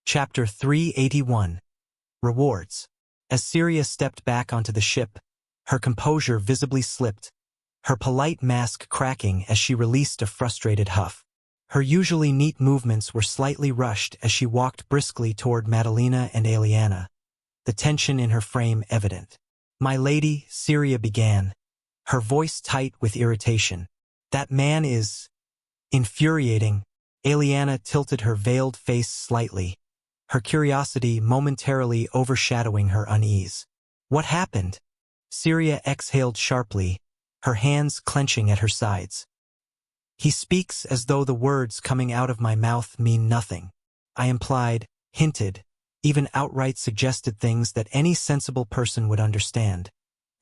Chapter 381. Rewards. As Syria stepped back onto the ship, her composure visibly slipped, her polite mask cracking as she released a frustrated huff. Her usually neat movements were slightly rushed as she walked briskly toward Madalena and Eliana, the tension in her frame evident. "My lady," Syria began, her voice tight with irritation. "That man is infuriating." Eliana tilted her veiled face slightly, her curiosity momentarily overshadowing her unease. "What happened?" Syria exhaled sharply, her hands clenching at her sides. "He speaks as though the words coming out of my mouth mean nothing. I implied, hinted, even outright suggested things that any sensible person would understand,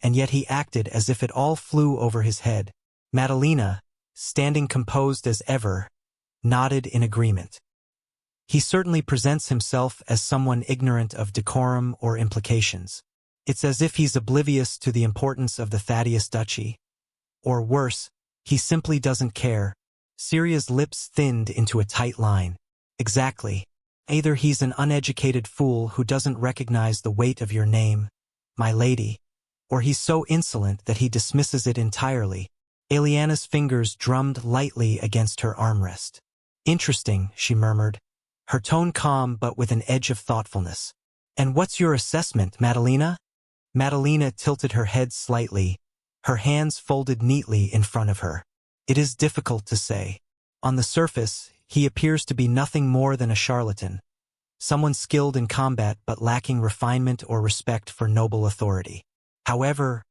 and yet he acted as if it all flew over his head." Madalena, standing composed as ever, nodded in agreement. "He certainly presents himself as someone ignorant of decorum or implications. It's as if he's oblivious to the importance of the Thaddeus Duchy. Or worse, he simply doesn't care." Syria's lips thinned into a tight line. "Exactly. Either he's an uneducated fool who doesn't recognize the weight of your name, my lady, or he's so insolent that he dismisses it entirely." Eliana's fingers drummed lightly against her armrest. "Interesting," she murmured, her tone calm but with an edge of thoughtfulness. "And what's your assessment, Madalena?" Madalena tilted her head slightly, her hands folded neatly in front of her. "It is difficult to say. On the surface, he appears to be nothing more than a charlatan, someone skilled in combat but lacking refinement or respect for noble authority. However,"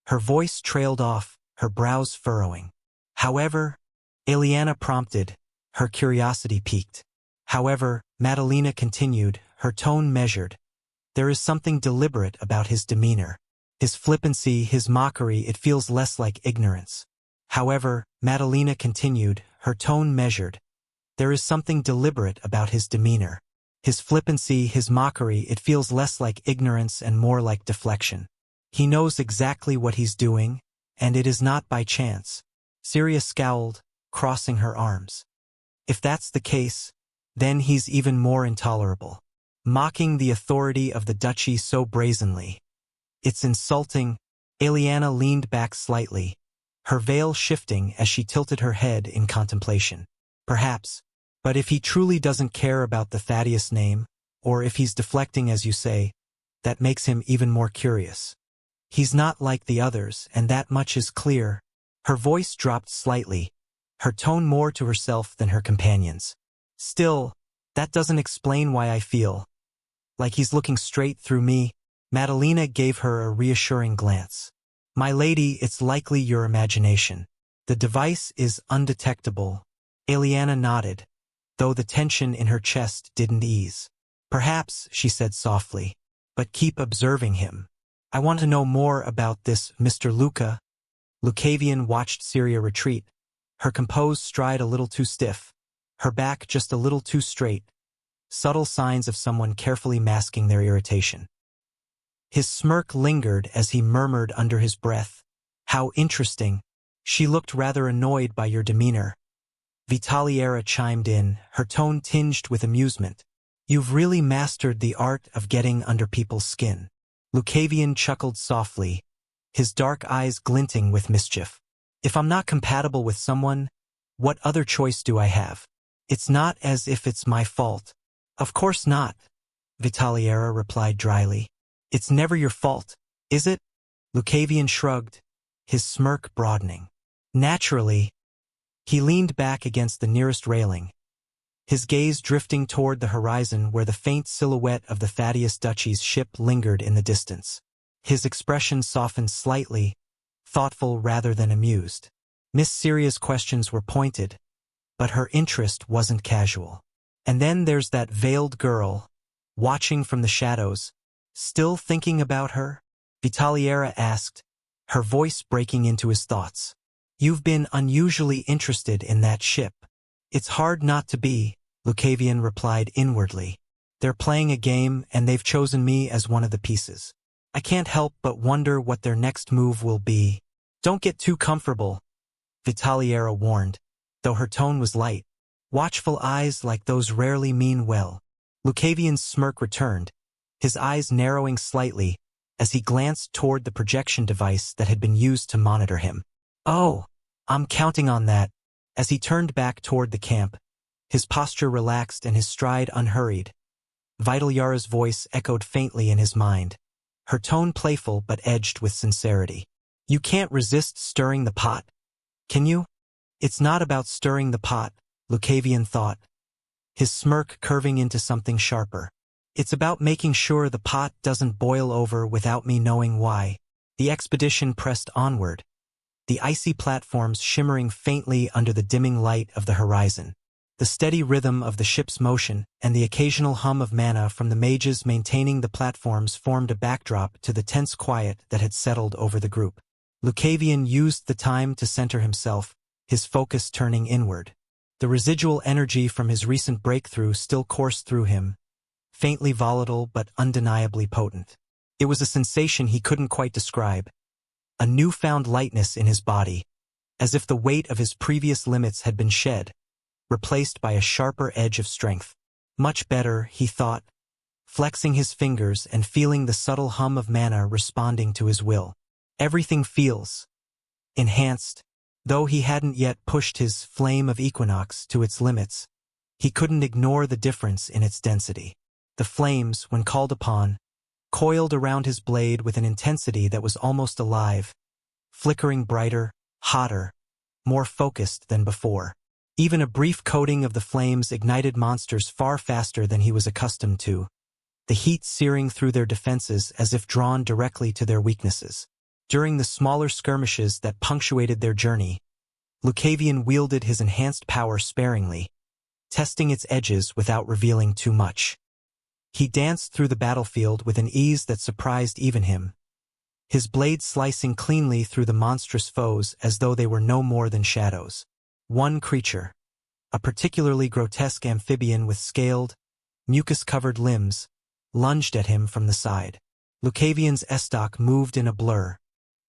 her voice trailed off, her brows furrowing. "However," Eliana prompted, her curiosity piqued. "However," Madalena continued, her tone measured, "there is something deliberate about his demeanor. His flippancy, his mockery, it feels less like ignorance." "However," Madalena continued, her tone measured, "there is something deliberate about his demeanor. His flippancy, his mockery, it feels less like ignorance and more like deflection. He knows exactly what he's doing, and it is not by chance." Syria scowled, crossing her arms. "If that's the case, then he's even more intolerable. Mocking the authority of the duchy so brazenly. It's insulting." Eliana leaned back slightly, her veil shifting as she tilted her head in contemplation. "Perhaps. But if he truly doesn't care about the Thaddeus name, or if he's deflecting as you say, that makes him even more curious. He's not like the others, and that much is clear." Her voice dropped slightly, her tone more to herself than her companions. "Still, that doesn't explain why I feel like he's looking straight through me." Madalena gave her a reassuring glance. "My lady, it's likely your imagination. The device is undetectable." Eliana nodded, though the tension in her chest didn't ease. "Perhaps," she said softly, "but keep observing him. I want to know more about this Mr. Luca." Lucavion watched Syria retreat, her composed stride a little too stiff, her back just a little too straight, subtle signs of someone carefully masking their irritation. His smirk lingered as he murmured under his breath, "How interesting. She looked rather annoyed by your demeanor." Vitaliera chimed in, her tone tinged with amusement. "You've really mastered the art of getting under people's skin." Lucavion chuckled softly, his dark eyes glinting with mischief. "If I'm not compatible with someone, what other choice do I have? It's not as if it's my fault." "Of course not," Vitaliera replied dryly. "It's never your fault, is it?" Lucavion shrugged, his smirk broadening. "Naturally." He leaned back against the nearest railing, his gaze drifting toward the horizon where the faint silhouette of the Thaddeus Duchy's ship lingered in the distance. His expression softened slightly, thoughtful rather than amused. Miss Syria's questions were pointed, but her interest wasn't casual. "And then there's that veiled girl, watching from the shadows. Still thinking about her?" Vitaliera asked, her voice breaking into his thoughts. "You've been unusually interested in that ship." "It's hard not to be," Lucavion replied inwardly. "They're playing a game, and they've chosen me as one of the pieces. I can't help but wonder what their next move will be." "Don't get too comfortable," Vitaliera warned, though her tone was light. "Watchful eyes like those rarely mean well." Lucavion's smirk returned, his eyes narrowing slightly as he glanced toward the projection device that had been used to monitor him. "Oh, I'm counting on that." As he turned back toward the camp, his posture relaxed and his stride unhurried. Vital Yara's voice echoed faintly in his mind, her tone playful but edged with sincerity. "You can't resist stirring the pot, can you?" "It's not about stirring the pot," Lucavion thought, his smirk curving into something sharper. "It's about making sure the pot doesn't boil over without me knowing why." The expedition pressed onward, the icy platforms shimmering faintly under the dimming light of the horizon. The steady rhythm of the ship's motion and the occasional hum of mana from the mages maintaining the platforms formed a backdrop to the tense quiet that had settled over the group. Lucavion used the time to center himself, his focus turning inward. The residual energy from his recent breakthrough still coursed through him, faintly volatile but undeniably potent. It was a sensation he couldn't quite describe, a newfound lightness in his body, as if the weight of his previous limits had been shed, replaced by a sharper edge of strength. Much better, he thought, flexing his fingers and feeling the subtle hum of mana responding to his will. Everything feels enhanced. Though he hadn't yet pushed his flame of equinox to its limits, he couldn't ignore the difference in its density. The flames, when called upon, coiled around his blade with an intensity that was almost alive, flickering brighter, hotter, more focused than before. Even a brief coating of the flames ignited monsters far faster than he was accustomed to, the heat searing through their defenses as if drawn directly to their weaknesses. During the smaller skirmishes that punctuated their journey, Lucavion wielded his enhanced power sparingly, testing its edges without revealing too much. He danced through the battlefield with an ease that surprised even him, his blade slicing cleanly through the monstrous foes as though they were no more than shadows. One creature, a particularly grotesque amphibian with scaled, mucus-covered limbs, lunged at him from the side. Lucavion's estoc moved in a blur,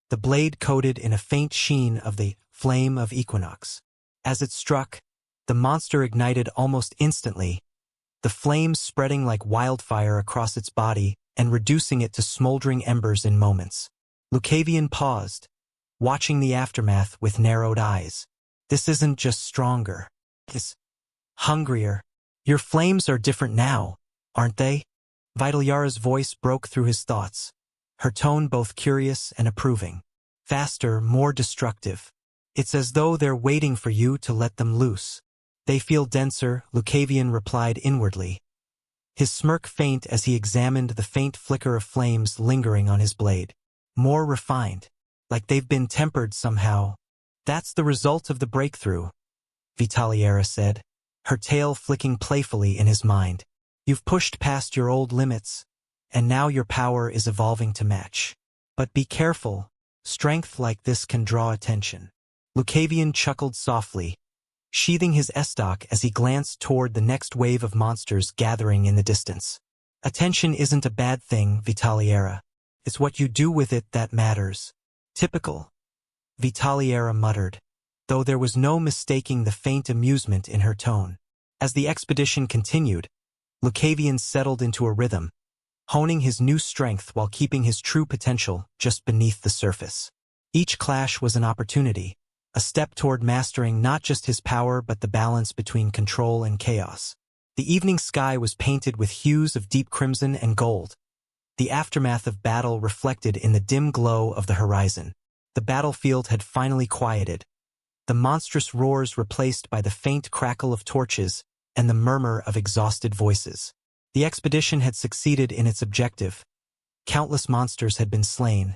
the blade coated in a faint sheen of the flame of equinox. As it struck, the monster ignited almost instantly, the flames spreading like wildfire across its body and reducing it to smoldering embers in moments. Lucavion paused, watching the aftermath with narrowed eyes. "This isn't just stronger. It's hungrier. Your flames are different now, aren't they?" Vital Yara's voice broke through his thoughts, her tone both curious and approving. "Faster, more destructive. It's as though they're waiting for you to let them loose." "They feel denser," Lucavion replied inwardly, his smirk faint as he examined the faint flicker of flames lingering on his blade. "More refined, like they've been tempered somehow." "That's the result of the breakthrough," Vitaliera said, her tail flicking playfully in his mind. "You've pushed past your old limits, and now your power is evolving to match. But be careful, strength like this can draw attention." Lucavion chuckled softly, sheathing his estoc as he glanced toward the next wave of monsters gathering in the distance. "Attention isn't a bad thing, Vitaliera. It's what you do with it that matters." "Typical," Vitaliera muttered, though there was no mistaking the faint amusement in her tone. As the expedition continued, Lucavion settled into a rhythm, honing his new strength while keeping his true potential just beneath the surface. Each clash was an opportunity, a step toward mastering not just his power but the balance between control and chaos. The evening sky was painted with hues of deep crimson and gold, the aftermath of battle reflected in the dim glow of the horizon. The battlefield had finally quieted, the monstrous roars replaced by the faint crackle of torches and the murmur of exhausted voices. The expedition had succeeded in its objective. Countless monsters had been slain,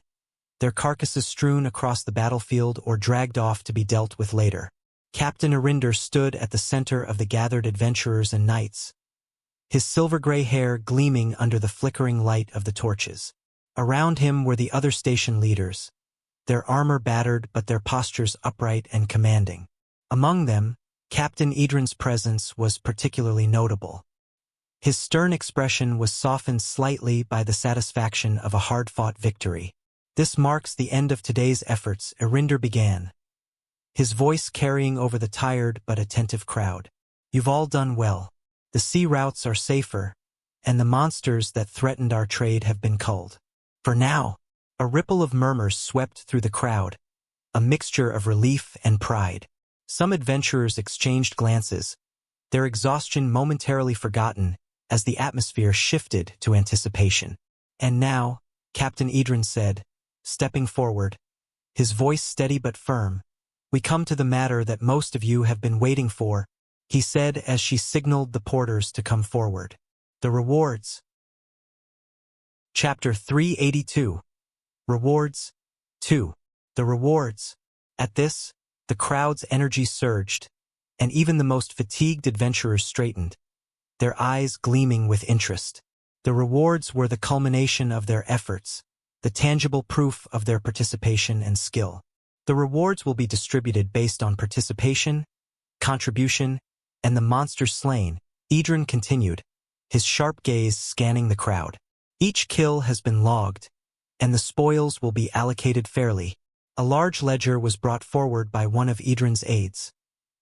their carcasses strewn across the battlefield or dragged off to be dealt with later. Captain Arinder stood at the center of the gathered adventurers and knights, his silver-gray hair gleaming under the flickering light of the torches. Around him were the other station leaders, their armor battered but their postures upright and commanding. Among them, Captain Edrin's presence was particularly notable. His stern expression was softened slightly by the satisfaction of a hard-fought victory. "This marks the end of today's efforts," Arinder began, his voice carrying over the tired but attentive crowd. "You've all done well. The sea routes are safer, and the monsters that threatened our trade have been culled. For now, a ripple of murmurs swept through the crowd, a mixture of relief and pride. Some adventurers exchanged glances, their exhaustion momentarily forgotten as the atmosphere shifted to anticipation. And now, Captain Edrin said, stepping forward, his voice steady but firm, "We come to the matter that most of you have been waiting for," he said as she signaled the porters to come forward. "The rewards." Chapter 382. Rewards 2. The rewards. At this, the crowd's energy surged, and even the most fatigued adventurers straightened, their eyes gleaming with interest. The rewards were the culmination of their efforts, the tangible proof of their participation and skill. The rewards will be distributed based on participation, contribution, and the monster slain, Edrin continued, his sharp gaze scanning the crowd. Each kill has been logged, and the spoils will be allocated fairly. A large ledger was brought forward by one of Edrin's aides,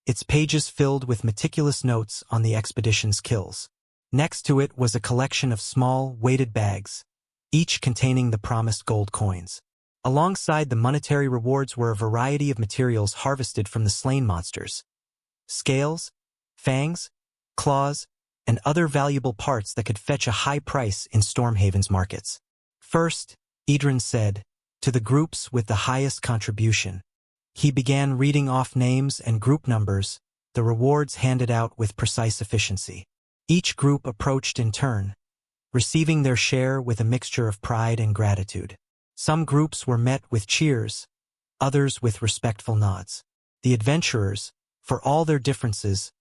its pages filled with meticulous notes on the expedition's kills. Next to it was a collection of small, weighted bags, each containing the promised gold coins. Alongside the monetary rewards were a variety of materials harvested from the slain monsters: scales, fangs, claws, and other valuable parts that could fetch a high price in Stormhaven's markets. First, Edrin said, to the groups with the highest contribution. He began reading off names and group numbers, the rewards handed out with precise efficiency. Each group approached in turn, receiving their share with a mixture of pride and gratitude. Some groups were met with cheers, others with respectful nods. The adventurers, for all their differences,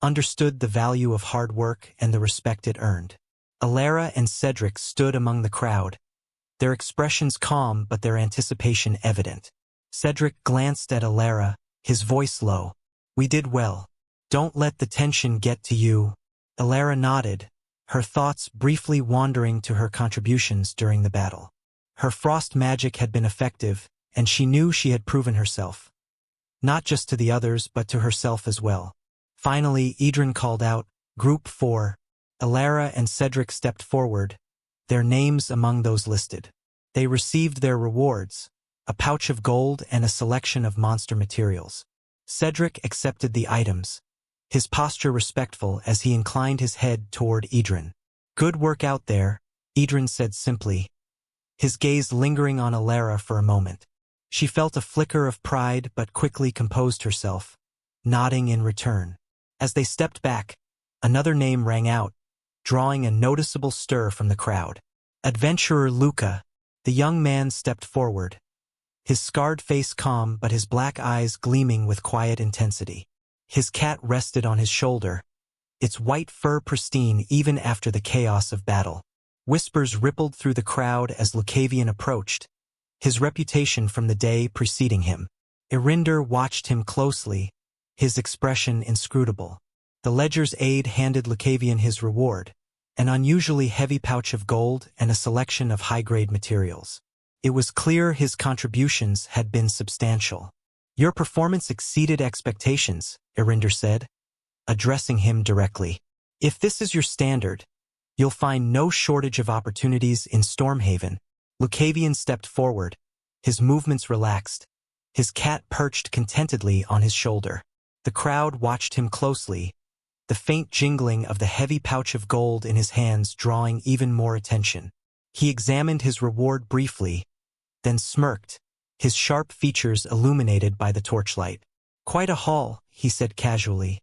understood the value of hard work and the respect it earned. Alara and Cedric stood among the crowd, their expressions calm but their anticipation evident. Cedric glanced at Alara, his voice low. "We did well. Don't let the tension get to you." Alara nodded, her thoughts briefly wandering to her contributions during the battle. Her frost magic had been effective, and she knew she had proven herself. Not just to the others, but to herself as well. Finally, Edrin called out, "Group 4. Alara and Cedric stepped forward, their names among those listed. They received their rewards, a pouch of gold and a selection of monster materials. Cedric accepted the items, his posture respectful as he inclined his head toward Edrin. "Good work out there," Edrin said simply, his gaze lingering on Alara for a moment. She felt a flicker of pride but quickly composed herself, nodding in return. As they stepped back, another name rang out, drawing a noticeable stir from the crowd. Adventurer Luca. The young man stepped forward, his scarred face calm but his black eyes gleaming with quiet intensity. His cat rested on his shoulder, its white fur pristine even after the chaos of battle. Whispers rippled through the crowd as Lucavion approached, his reputation from the day preceding him. Irinder watched him closely, his expression inscrutable. The ledger's aide handed Lucavion his reward, an unusually heavy pouch of gold and a selection of high-grade materials. It was clear his contributions had been substantial. "Your performance exceeded expectations," Irinder said, addressing him directly. "If this is your standard, you'll find no shortage of opportunities in Stormhaven." Lucavion stepped forward, his movements relaxed, his cat perched contentedly on his shoulder. The crowd watched him closely, the faint jingling of the heavy pouch of gold in his hands drawing even more attention. He examined his reward briefly, then smirked, his sharp features illuminated by the torchlight. "Quite a haul," he said casually,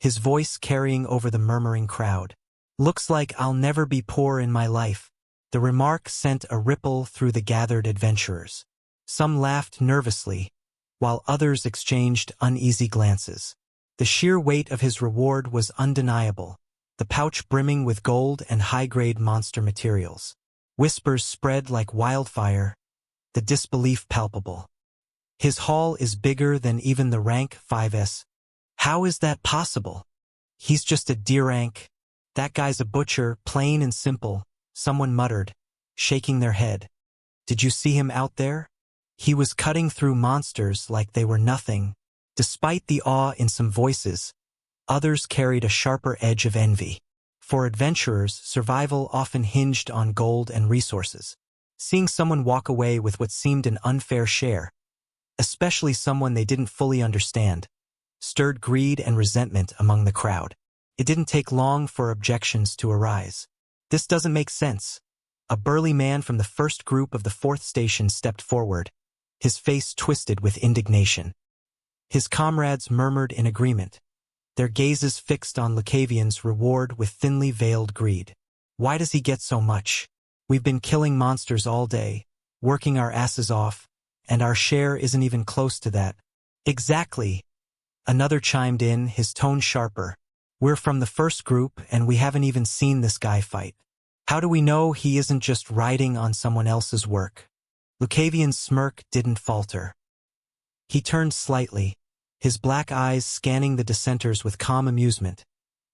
his voice carrying over the murmuring crowd. "Looks like I'll never be poor in my life." The remark sent a ripple through the gathered adventurers. Some laughed nervously, while others exchanged uneasy glances. The sheer weight of his reward was undeniable, the pouch brimming with gold and high-grade monster materials. Whispers spread like wildfire, the disbelief palpable. "His haul is bigger than even the rank 5s. How is that possible? He's just a D-rank. That guy's a butcher, plain and simple," someone muttered, shaking their head. "Did you see him out there? He was cutting through monsters like they were nothing." Despite the awe in some voices, others carried a sharper edge of envy. For adventurers, survival often hinged on gold and resources. Seeing someone walk away with what seemed an unfair share, especially someone they didn't fully understand, stirred greed and resentment among the crowd. It didn't take long for objections to arise. This doesn't make sense. A burly man from the first group of the fourth station stepped forward, his face twisted with indignation. His comrades murmured in agreement, their gazes fixed on Lucavion's reward with thinly veiled greed. Why does he get so much? We've been killing monsters all day, working our asses off, and our share isn't even close to that. Exactly. Another chimed in, his tone sharper. We're from the first group, and we haven't even seen this guy fight. How do we know he isn't just riding on someone else's work? Lucavion's smirk didn't falter. He turned slightly, his black eyes scanning the dissenters with calm amusement,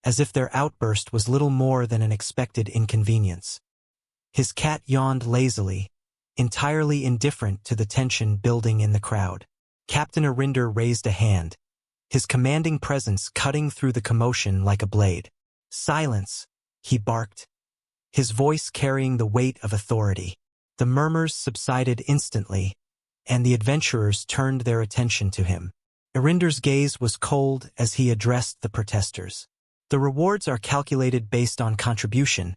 as if their outburst was little more than an expected inconvenience. His cat yawned lazily, entirely indifferent to the tension building in the crowd. Captain Arinder raised a hand, his commanding presence cutting through the commotion like a blade. Silence, he barked, his voice carrying the weight of authority. The murmurs subsided instantly, and the adventurers turned their attention to him. Arinder's gaze was cold as he addressed the protesters. The rewards are calculated based on contribution,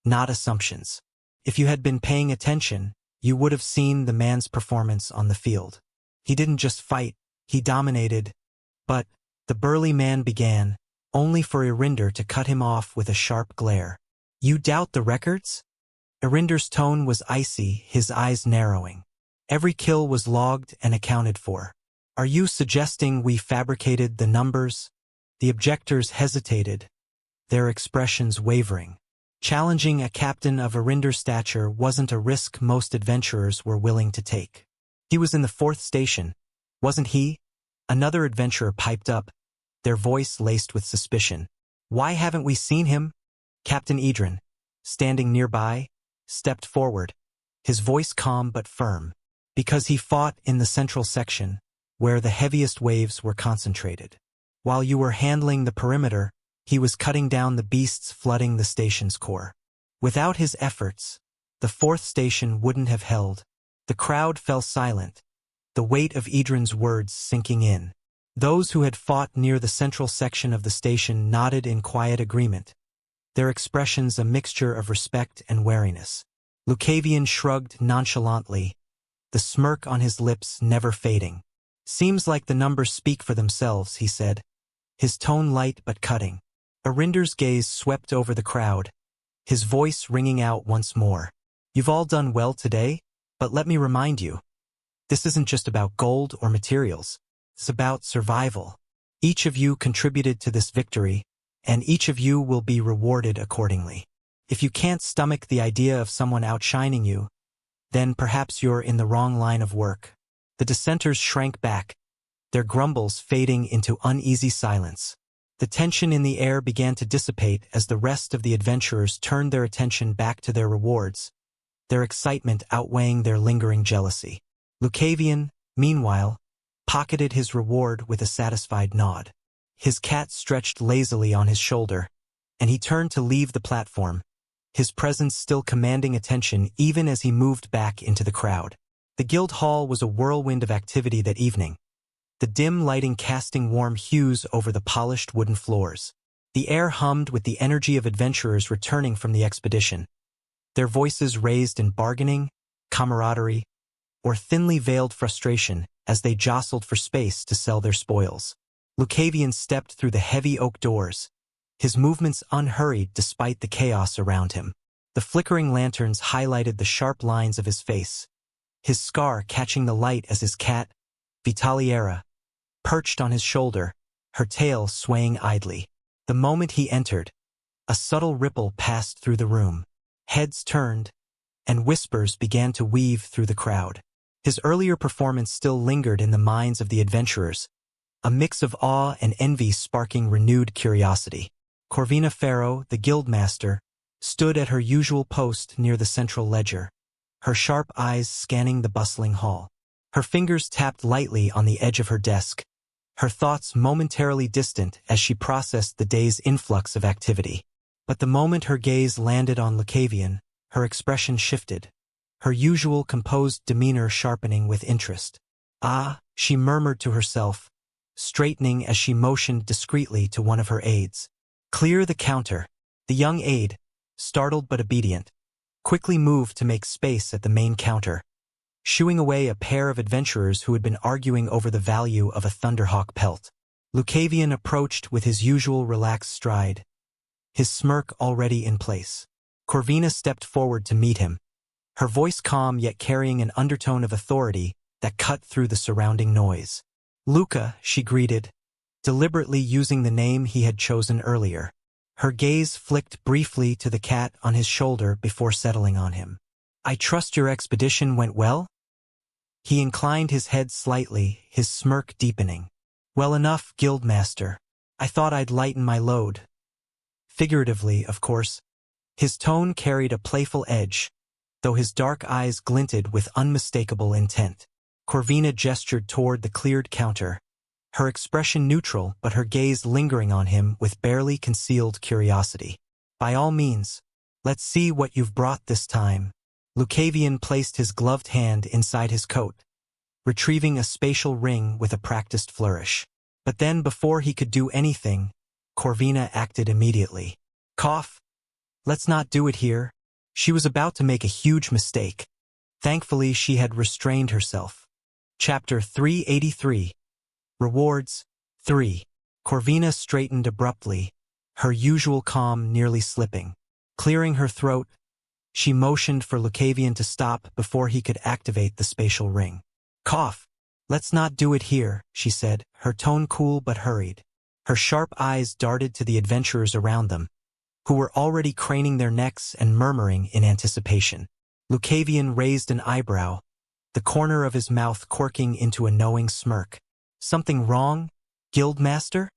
not assumptions. If you had been paying attention, you would have seen the man's performance on the field. He didn't just fight, he dominated. But, the burly man began, only for Arinder to cut him off with a sharp glare. You doubt the records? Arinder's tone was icy, his eyes narrowing. Every kill was logged and accounted for. Are you suggesting we fabricated the numbers? The objectors hesitated, their expressions wavering. Challenging a captain of Arinder's stature wasn't a risk most adventurers were willing to take. He was in the fourth station, wasn't he? Another adventurer piped up, their voice laced with suspicion. Why haven't we seen him? Captain Edrin, standing nearby, stepped forward, his voice calm but firm. Because he fought in the central section, where the heaviest waves were concentrated. While you were handling the perimeter, he was cutting down the beasts flooding the station's core. Without his efforts, the fourth station wouldn't have held. The crowd fell silent, the weight of Edrin's words sinking in. Those who had fought near the central section of the station nodded in quiet agreement, their expressions a mixture of respect and wariness. Lucavion shrugged nonchalantly, the smirk on his lips never fading. Seems like the numbers speak for themselves, he said, his tone light but cutting. Arinder's gaze swept over the crowd, his voice ringing out once more. You've all done well today, but let me remind you, this isn't just about gold or materials. It's about survival. Each of you contributed to this victory, and each of you will be rewarded accordingly. If you can't stomach the idea of someone outshining you, then perhaps you're in the wrong line of work. The dissenters shrank back, their grumbles fading into uneasy silence. The tension in the air began to dissipate as the rest of the adventurers turned their attention back to their rewards, their excitement outweighing their lingering jealousy. Lucavion, meanwhile, pocketed his reward with a satisfied nod. His cat stretched lazily on his shoulder, and he turned to leave the platform, his presence still commanding attention even as he moved back into the crowd. The guild hall was a whirlwind of activity that evening, the dim lighting casting warm hues over the polished wooden floors. The air hummed with the energy of adventurers returning from the expedition, their voices raised in bargaining, camaraderie, or thinly veiled frustration as they jostled for space to sell their spoils. Lucavion stepped through the heavy oak doors, his movements unhurried despite the chaos around him. The flickering lanterns highlighted the sharp lines of his face, his scar catching the light as his cat, Vitaliera, perched on his shoulder, her tail swaying idly. The moment he entered, a subtle ripple passed through the room. Heads turned, and whispers began to weave through the crowd. His earlier performance still lingered in the minds of the adventurers, a mix of awe and envy sparking renewed curiosity. Corvina Farrow, the guildmaster, stood at her usual post near the central ledger, her sharp eyes scanning the bustling hall. Her fingers tapped lightly on the edge of her desk, her thoughts momentarily distant as she processed the day's influx of activity. But the moment her gaze landed on Lucavion, her expression shifted, her usual composed demeanor sharpening with interest. "Ah," she murmured to herself, straightening as she motioned discreetly to one of her aides. "Clear the counter." The young aide, startled but obedient, quickly moved to make space at the main counter, shooing away a pair of adventurers who had been arguing over the value of a Thunderhawk pelt. Lucavion approached with his usual relaxed stride, his smirk already in place. Corvina stepped forward to meet him, her voice calm yet carrying an undertone of authority that cut through the surrounding noise. "Luca," she greeted, deliberately using the name he had chosen earlier. Her gaze flicked briefly to the cat on his shoulder before settling on him. "I trust your expedition went well?" He inclined his head slightly, his smirk deepening. "Well enough, Guildmaster. I thought I'd lighten my load." Figuratively, of course. His tone carried a playful edge, though his dark eyes glinted with unmistakable intent. Corvina gestured toward the cleared counter, her expression neutral but her gaze lingering on him with barely concealed curiosity. "By all means, let's see what you've brought this time." Lucavion placed his gloved hand inside his coat, retrieving a spatial ring with a practiced flourish. But then before he could do anything, Corvina acted immediately. "Cough. Let's not do it here." She was about to make a huge mistake. Thankfully, she had restrained herself. Chapter 383. Rewards 3. Corvina straightened abruptly, her usual calm nearly slipping. Clearing her throat, she motioned for Lucavion to stop before he could activate the spatial ring. "Cough. Let's not do it here," she said, her tone cool but hurried. Her sharp eyes darted to the adventurers around them, who were already craning their necks and murmuring in anticipation. Lucavion raised an eyebrow, the corner of his mouth quirking into a knowing smirk. "Something wrong, Guildmaster?"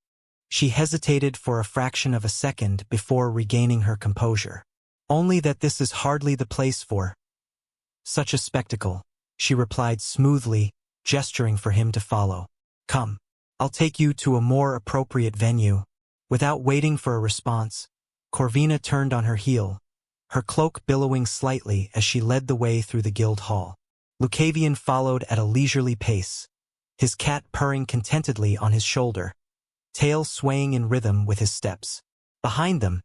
She hesitated for a fraction of a second before regaining her composure. "Only that this is hardly the place for such a spectacle," she replied smoothly, gesturing for him to follow. "Come, I'll take you to a more appropriate venue." Without waiting for a response, Corvina turned on her heel, her cloak billowing slightly as she led the way through the guild hall. Lucavion followed at a leisurely pace, his cat purring contentedly on his shoulder, tail swaying in rhythm with his steps. Behind them,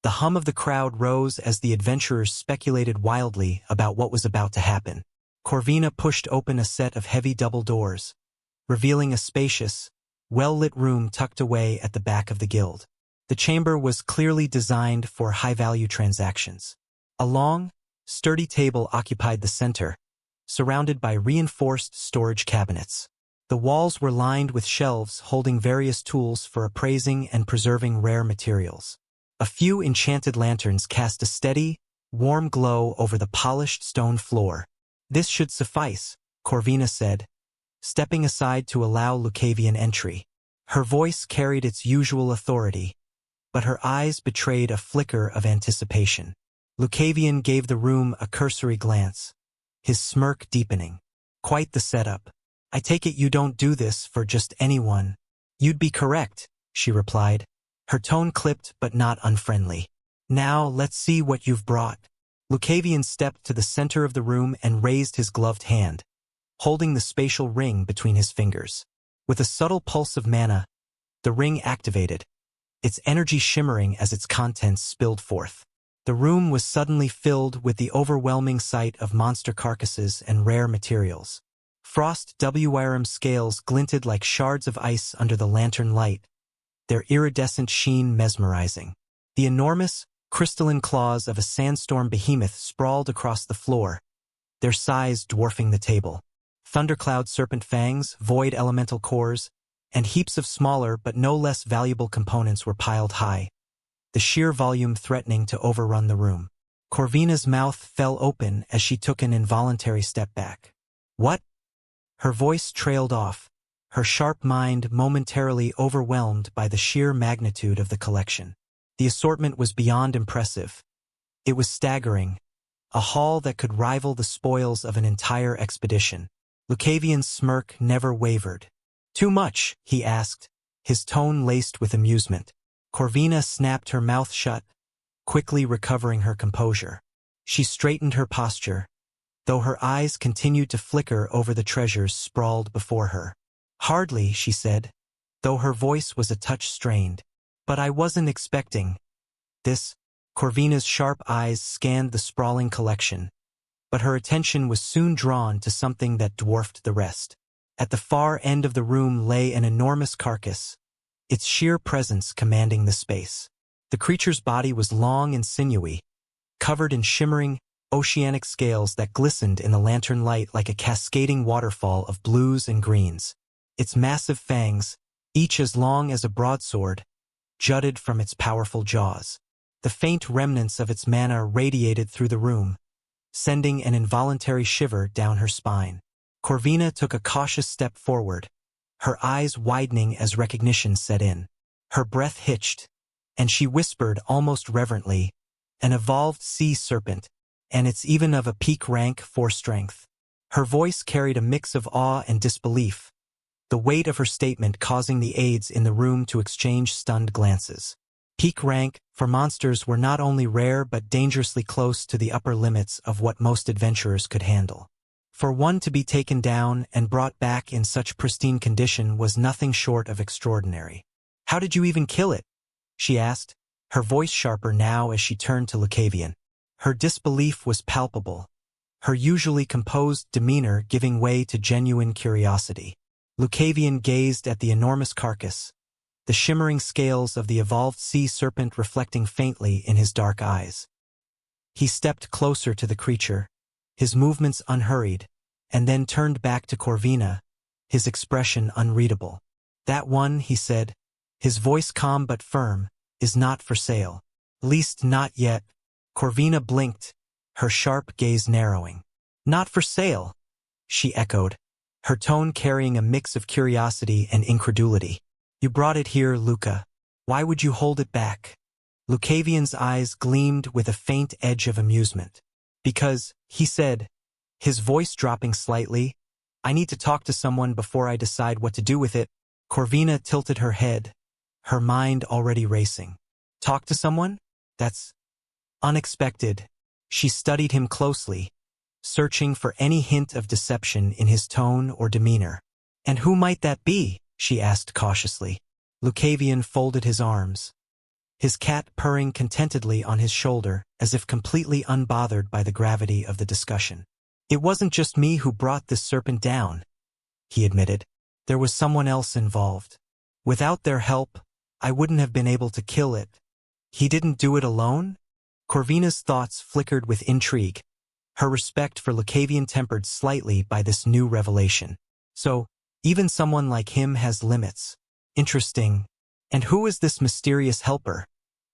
the hum of the crowd rose as the adventurers speculated wildly about what was about to happen. Corvina pushed open a set of heavy double doors, revealing a spacious, well-lit room tucked away at the back of the guild. The chamber was clearly designed for high-value transactions. A long, sturdy table occupied the center, surrounded by reinforced storage cabinets. The walls were lined with shelves holding various tools for appraising and preserving rare materials. A few enchanted lanterns cast a steady, warm glow over the polished stone floor. "This should suffice," Corvina said, stepping aside to allow Lucavion entry. Her voice carried its usual authority, but her eyes betrayed a flicker of anticipation. Lucavion gave the room a cursory glance, his smirk deepening. "Quite the setup. I take it you don't do this for just anyone." "You'd be correct," she replied, her tone clipped but not unfriendly. "Now let's see what you've brought." Lucavion stepped to the center of the room and raised his gloved hand, holding the spatial ring between his fingers. With a subtle pulse of mana, the ring activated, its energy shimmering as its contents spilled forth. The room was suddenly filled with the overwhelming sight of monster carcasses and rare materials. Frost WRM scales glinted like shards of ice under the lantern light, their iridescent sheen mesmerizing. The enormous, crystalline claws of a sandstorm behemoth sprawled across the floor, their size dwarfing the table. Thundercloud serpent fangs, void elemental cores, and heaps of smaller but no less valuable components were piled high, the sheer volume threatening to overrun the room. Corvina's mouth fell open as she took an involuntary step back. "What?" Her voice trailed off, her sharp mind momentarily overwhelmed by the sheer magnitude of the collection. The assortment was beyond impressive. It was staggering, a haul that could rival the spoils of an entire expedition. Lucavion's smirk never wavered. "Too much?" he asked, his tone laced with amusement. Corvina snapped her mouth shut, quickly recovering her composure. She straightened her posture, though her eyes continued to flicker over the treasures sprawled before her. "Hardly," she said, though her voice was a touch strained. "But I wasn't expecting this." Corvina's sharp eyes scanned the sprawling collection, but her attention was soon drawn to something that dwarfed the rest. At the far end of the room lay an enormous carcass, its sheer presence commanding the space. The creature's body was long and sinewy, covered in shimmering, oceanic scales that glistened in the lantern light like a cascading waterfall of blues and greens. Its massive fangs, each as long as a broadsword, jutted from its powerful jaws. The faint remnants of its mana radiated through the room, sending an involuntary shiver down her spine. Corvina took a cautious step forward, her eyes widening as recognition set in. Her breath hitched, and she whispered almost reverently, "An evolved sea serpent, and it's even of a peak rank for strength." Her voice carried a mix of awe and disbelief, the weight of her statement causing the aides in the room to exchange stunned glances. Peak rank for monsters were not only rare but dangerously close to the upper limits of what most adventurers could handle. For one to be taken down and brought back in such pristine condition was nothing short of extraordinary. "How did you even kill it?" she asked, her voice sharper now as she turned to Lucavion. Her disbelief was palpable, her usually composed demeanor giving way to genuine curiosity. Lucavion gazed at the enormous carcass, the shimmering scales of the evolved sea serpent reflecting faintly in his dark eyes. He stepped closer to the creature, his movements unhurried, and then turned back to Corvina, his expression unreadable. "That one," he said, his voice calm but firm, "is not for sale. Least not yet." Corvina blinked, her sharp gaze narrowing. "Not for sale?" she echoed, her tone carrying a mix of curiosity and incredulity. "You brought it here, Luca. Why would you hold it back?" Lucavion's eyes gleamed with a faint edge of amusement. "Because," he said, his voice dropping slightly, "I need to talk to someone before I decide what to do with it." Corvina tilted her head, her mind already racing. "Talk to someone? That's unexpected." She studied him closely, searching for any hint of deception in his tone or demeanor. "And who might that be?" she asked cautiously. Lucavion folded his arms, his cat purring contentedly on his shoulder as if completely unbothered by the gravity of the discussion. "It wasn't just me who brought this serpent down," he admitted. "There was someone else involved. Without their help, I wouldn't have been able to kill it." "He didn't do it alone?" Corvina's thoughts flickered with intrigue, her respect for Lucavion tempered slightly by this new revelation. "So, even someone like him has limits. Interesting. And who is this mysterious helper?"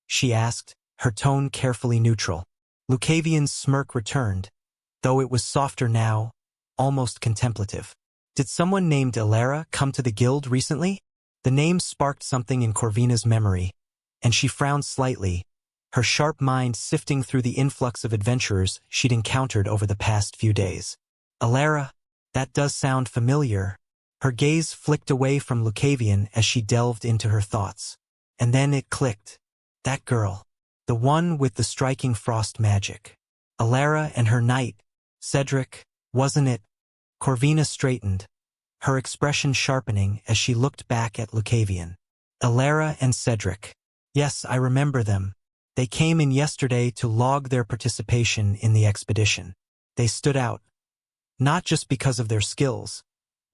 she asked, her tone carefully neutral. Lucavion's smirk returned, though it was softer now, almost contemplative. "Did someone named Elara come to the guild recently?" The name sparked something in Corvina's memory, and she frowned slightly, her sharp mind sifting through the influx of adventurers she'd encountered over the past few days. "Elara, that does sound familiar." Her gaze flicked away from Lucavion as she delved into her thoughts. And then it clicked. That girl. The one with the striking frost magic. Elara and her knight, Cedric, wasn't it? Corvina straightened, her expression sharpening as she looked back at Lucavion. Elara and Cedric. Yes, I remember them. They came in yesterday to log their participation in the expedition. They stood out, not just because of their skills,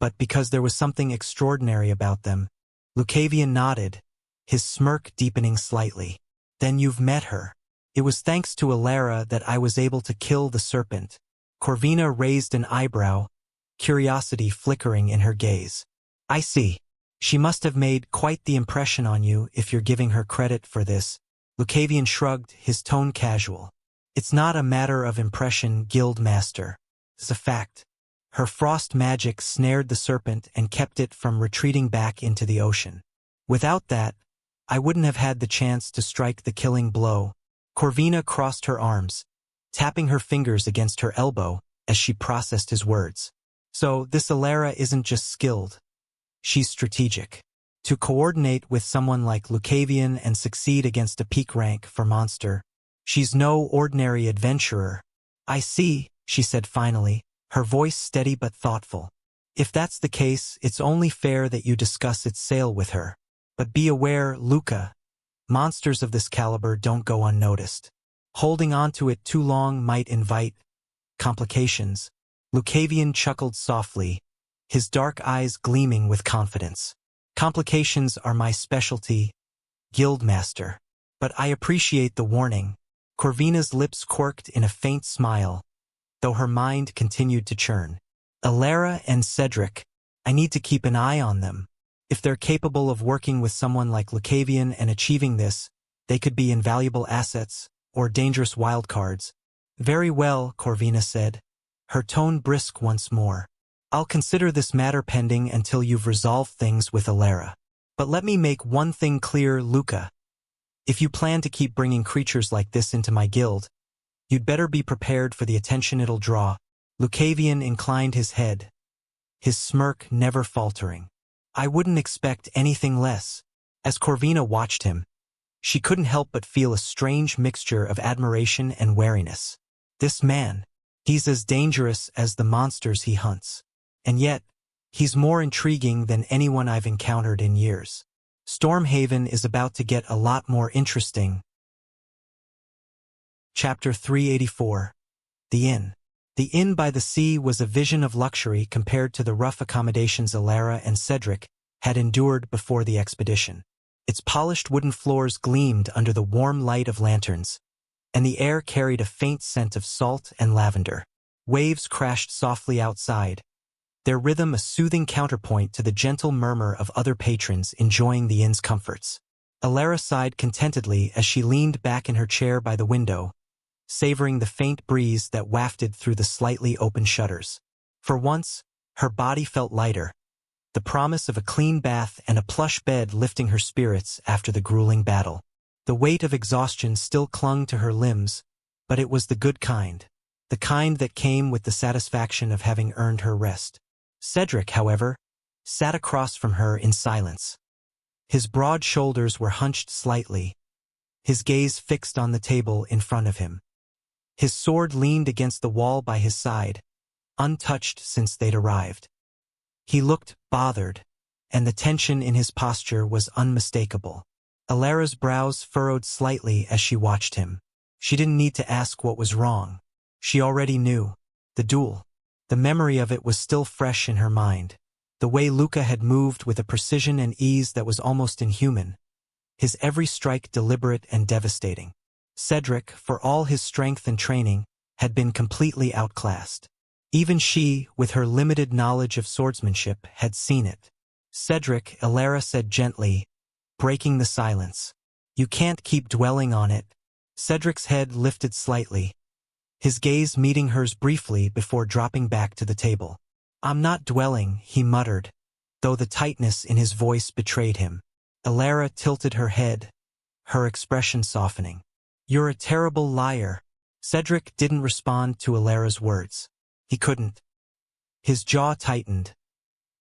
but because there was something extraordinary about them. Lucavion nodded, his smirk deepening slightly. Then you've met her. It was thanks to Elara that I was able to kill the serpent. Corvina raised an eyebrow, curiosity flickering in her gaze. I see. She must have made quite the impression on you if you're giving her credit for this. Lucavion shrugged, his tone casual. It's not a matter of impression, Guildmaster. It's a fact. Her frost magic snared the serpent and kept it from retreating back into the ocean. Without that, I wouldn't have had the chance to strike the killing blow. Corvina crossed her arms, tapping her fingers against her elbow as she processed his words. So this Elara isn't just skilled. She's strategic. To coordinate with someone like Lucavion and succeed against a peak rank for monster, She's no ordinary adventurer. I see, she said finally, her voice steady but thoughtful. If that's the case, it's only fair that you discuss its sale with her. But be aware, Luca, monsters of this caliber don't go unnoticed. Holding on to it too long might invite complications. Lucavion chuckled softly, his dark eyes gleaming with confidence. Complications are my specialty, Guildmaster. But I appreciate the warning. Corvina's lips quirked in a faint smile, though her mind continued to churn. Alara and Cedric, I need to keep an eye on them. If they're capable of working with someone like Lucavion and achieving this, they could be invaluable assets, or dangerous wildcards. Very well, Corvina said, her tone brisk once more. I'll consider this matter pending until you've resolved things with Alara. But let me make one thing clear, Luca. If you plan to keep bringing creatures like this into my guild, you'd better be prepared for the attention it'll draw. Lucavion inclined his head, his smirk never faltering. I wouldn't expect anything less. As Corvina watched him, she couldn't help but feel a strange mixture of admiration and wariness. This man, he's as dangerous as the monsters he hunts. And yet, he's more intriguing than anyone I've encountered in years. Stormhaven is about to get a lot more interesting. Chapter 384. The Inn. The inn by the sea was a vision of luxury compared to the rough accommodations Alara and Cedric had endured before the expedition. Its polished wooden floors gleamed under the warm light of lanterns, and the air carried a faint scent of salt and lavender. Waves crashed softly outside, their rhythm a soothing counterpoint to the gentle murmur of other patrons enjoying the inn's comforts. Alara sighed contentedly as she leaned back in her chair by the window, savoring the faint breeze that wafted through the slightly open shutters. For once, her body felt lighter, the promise of a clean bath and a plush bed lifting her spirits after the grueling battle. The weight of exhaustion still clung to her limbs, but it was the good kind, the kind that came with the satisfaction of having earned her rest. Cedric, however, sat across from her in silence. His broad shoulders were hunched slightly, his gaze fixed on the table in front of him. His sword leaned against the wall by his side, untouched since they'd arrived. He looked bothered, and the tension in his posture was unmistakable. Alara's brows furrowed slightly as she watched him. She didn't need to ask what was wrong. She already knew. The duel. The memory of it was still fresh in her mind. The way Luca had moved with a precision and ease that was almost inhuman. His every strike deliberate and devastating. Cedric, for all his strength and training, had been completely outclassed. Even she, with her limited knowledge of swordsmanship, had seen it. Cedric, Alara said gently, breaking the silence. You can't keep dwelling on it. Cedric's head lifted slightly, his gaze meeting hers briefly before dropping back to the table. I'm not dwelling, he muttered, though the tightness in his voice betrayed him. Alara tilted her head, her expression softening. You're a terrible liar. Cedric didn't respond to Alara's words. He couldn't. His jaw tightened,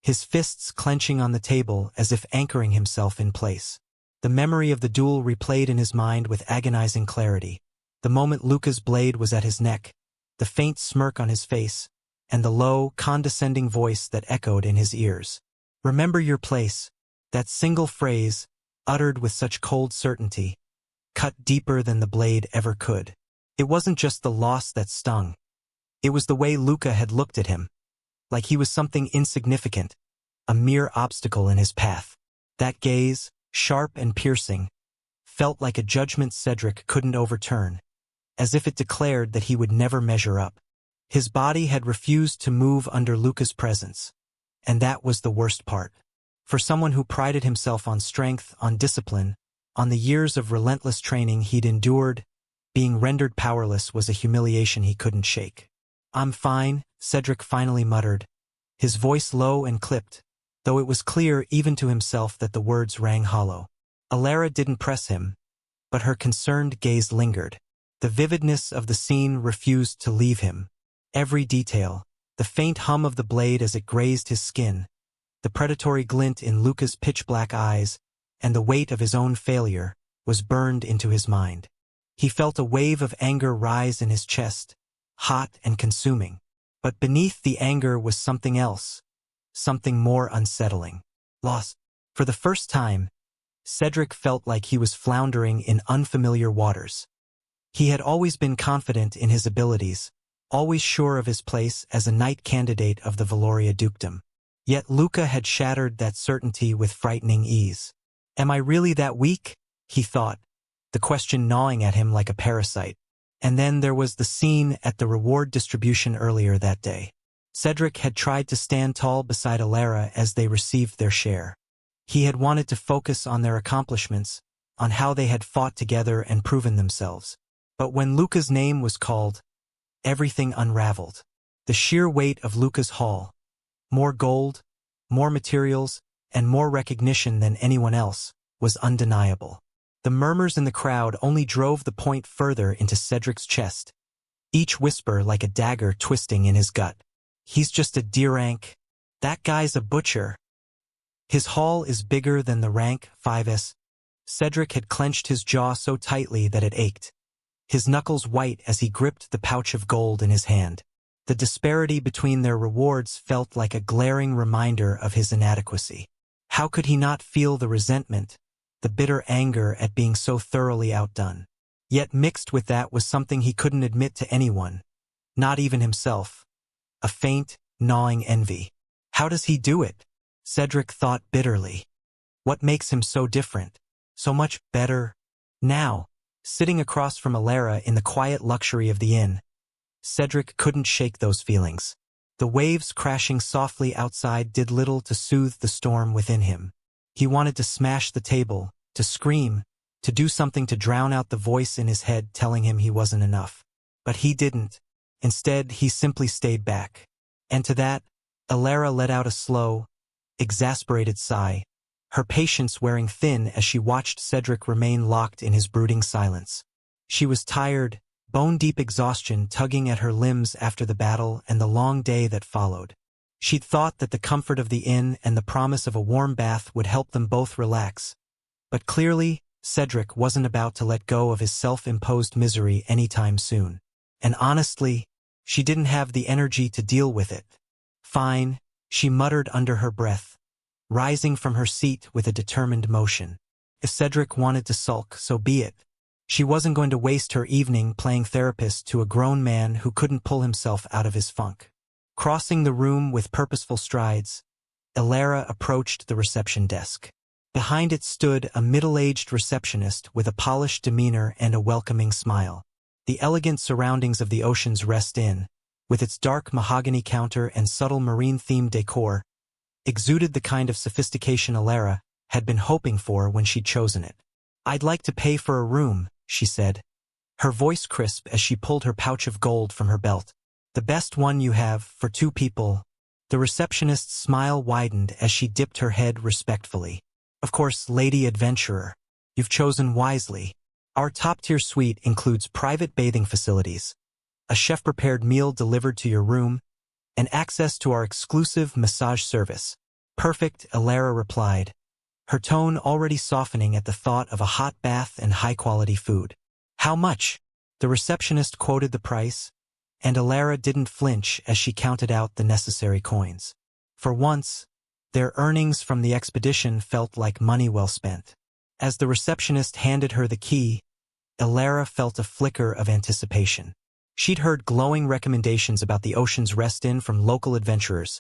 his fists clenching on the table as if anchoring himself in place. The memory of the duel replayed in his mind with agonizing clarity. The moment Luca's blade was at his neck, the faint smirk on his face, and the low, condescending voice that echoed in his ears. Remember your place. That single phrase, uttered with such cold certainty, cut deeper than the blade ever could. It wasn't just the loss that stung. It was the way Luca had looked at him, like he was something insignificant, a mere obstacle in his path. That gaze, sharp and piercing, felt like a judgment Cedric couldn't overturn, as if it declared that he would never measure up. His body had refused to move under Luca's presence, and that was the worst part. For someone who prided himself on strength, on discipline, on the years of relentless training he'd endured, being rendered powerless was a humiliation he couldn't shake. I'm fine, Cedric finally muttered, his voice low and clipped, though it was clear even to himself that the words rang hollow. Alara didn't press him, but her concerned gaze lingered. The vividness of the scene refused to leave him. Every detail, the faint hum of the blade as it grazed his skin, the predatory glint in Luca's pitch-black eyes, and the weight of his own failure, was burned into his mind. He felt a wave of anger rise in his chest, hot and consuming. But beneath the anger was something else, something more unsettling. Loss. For the first time, Cedric felt like he was floundering in unfamiliar waters. He had always been confident in his abilities, always sure of his place as a knight candidate of the Valoria dukedom. Yet Luca had shattered that certainty with frightening ease. Am I really that weak? He thought, the question gnawing at him like a parasite. And then there was the scene at the reward distribution earlier that day. Cedric had tried to stand tall beside Alara as they received their share. He had wanted to focus on their accomplishments, on how they had fought together and proven themselves. But when Luca's name was called, everything unraveled. The sheer weight of Luca's haul, more gold, more materials, and more recognition than anyone else, was undeniable. The murmurs in the crowd only drove the point further into Cedric's chest, each whisper like a dagger twisting in his gut. He's just a D-rank. That guy's a butcher. His haul is bigger than the rank 5s. Cedric had clenched his jaw so tightly that it ached, his knuckles white as he gripped the pouch of gold in his hand. The disparity between their rewards felt like a glaring reminder of his inadequacy. How could he not feel the resentment, the bitter anger at being so thoroughly outdone? Yet mixed with that was something he couldn't admit to anyone, not even himself. A faint, gnawing envy. How does he do it? Cedric thought bitterly. What makes him so different? So much better? Now, sitting across from Alara in the quiet luxury of the inn, Cedric couldn't shake those feelings. The waves crashing softly outside did little to soothe the storm within him. He wanted to smash the table, to scream, to do something to drown out the voice in his head telling him he wasn't enough. But he didn't. Instead, he simply stayed back. And to that, Alara let out a slow, exasperated sigh, her patience wearing thin as she watched Cedric remain locked in his brooding silence. She was tired, bone-deep exhaustion tugging at her limbs after the battle and the long day that followed. She'd thought that the comfort of the inn and the promise of a warm bath would help them both relax. But clearly, Cedric wasn't about to let go of his self-imposed misery anytime soon. And honestly, she didn't have the energy to deal with it. Fine, she muttered under her breath, rising from her seat with a determined motion. If Cedric wanted to sulk, so be it. She wasn't going to waste her evening playing therapist to a grown man who couldn't pull himself out of his funk. Crossing the room with purposeful strides, Alara approached the reception desk. Behind it stood a middle-aged receptionist with a polished demeanor and a welcoming smile. The elegant surroundings of the Ocean's Rest Inn, with its dark mahogany counter and subtle marine-themed decor, exuded the kind of sophistication Alara had been hoping for when she'd chosen it. "I'd like to pay for a room," she said, her voice crisp as she pulled her pouch of gold from her belt. "The best one you have, for 2 people. The receptionist's smile widened as she dipped her head respectfully. "Of course, Lady Adventurer. You've chosen wisely. Our top-tier suite includes private bathing facilities, a chef-prepared meal delivered to your room, and access to our exclusive massage service." "Perfect," Alara replied, her tone already softening at the thought of a hot bath and high-quality food. "How much?" The receptionist quoted the price, and Alara didn't flinch as she counted out the necessary coins. For once, their earnings from the expedition felt like money well spent. As the receptionist handed her the key, Alara felt a flicker of anticipation. She'd heard glowing recommendations about the Ocean's Rest Inn from local adventurers,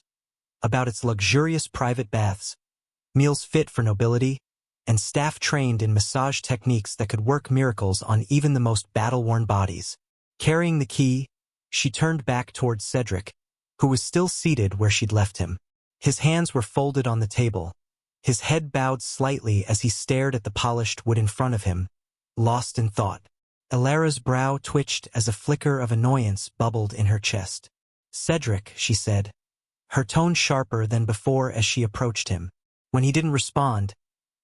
about its luxurious private baths, meals fit for nobility, and staff trained in massage techniques that could work miracles on even the most battle-worn bodies. Carrying the key, she turned back towards Cedric, who was still seated where she'd left him. His hands were folded on the table, his head bowed slightly as he stared at the polished wood in front of him, lost in thought. Alara's brow twitched as a flicker of annoyance bubbled in her chest. "Cedric," she said, her tone sharper than before as she approached him. When he didn't respond,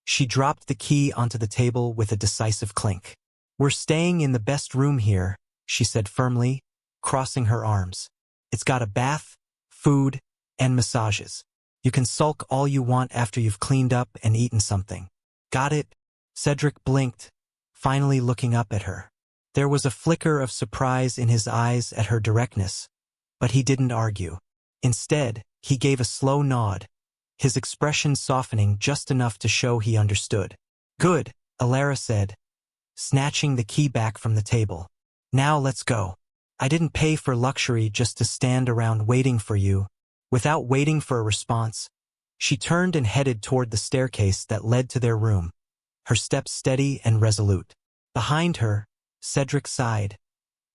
she dropped the key onto the table with a decisive clink. "We're staying in the best room here," she said firmly, crossing her arms. "It's got a bath, food, and massages. You can sulk all you want after you've cleaned up and eaten something." "Got it?" Cedric blinked, finally looking up at her. There was a flicker of surprise in his eyes at her directness, but he didn't argue. Instead, he gave a slow nod, his expression softening just enough to show he understood. "Good," Alara said, snatching the key back from the table. "Now let's go. I didn't pay for luxury just to stand around waiting for you." Without waiting for a response, she turned and headed toward the staircase that led to their room, her steps steady and resolute. Behind her, Cedric sighed,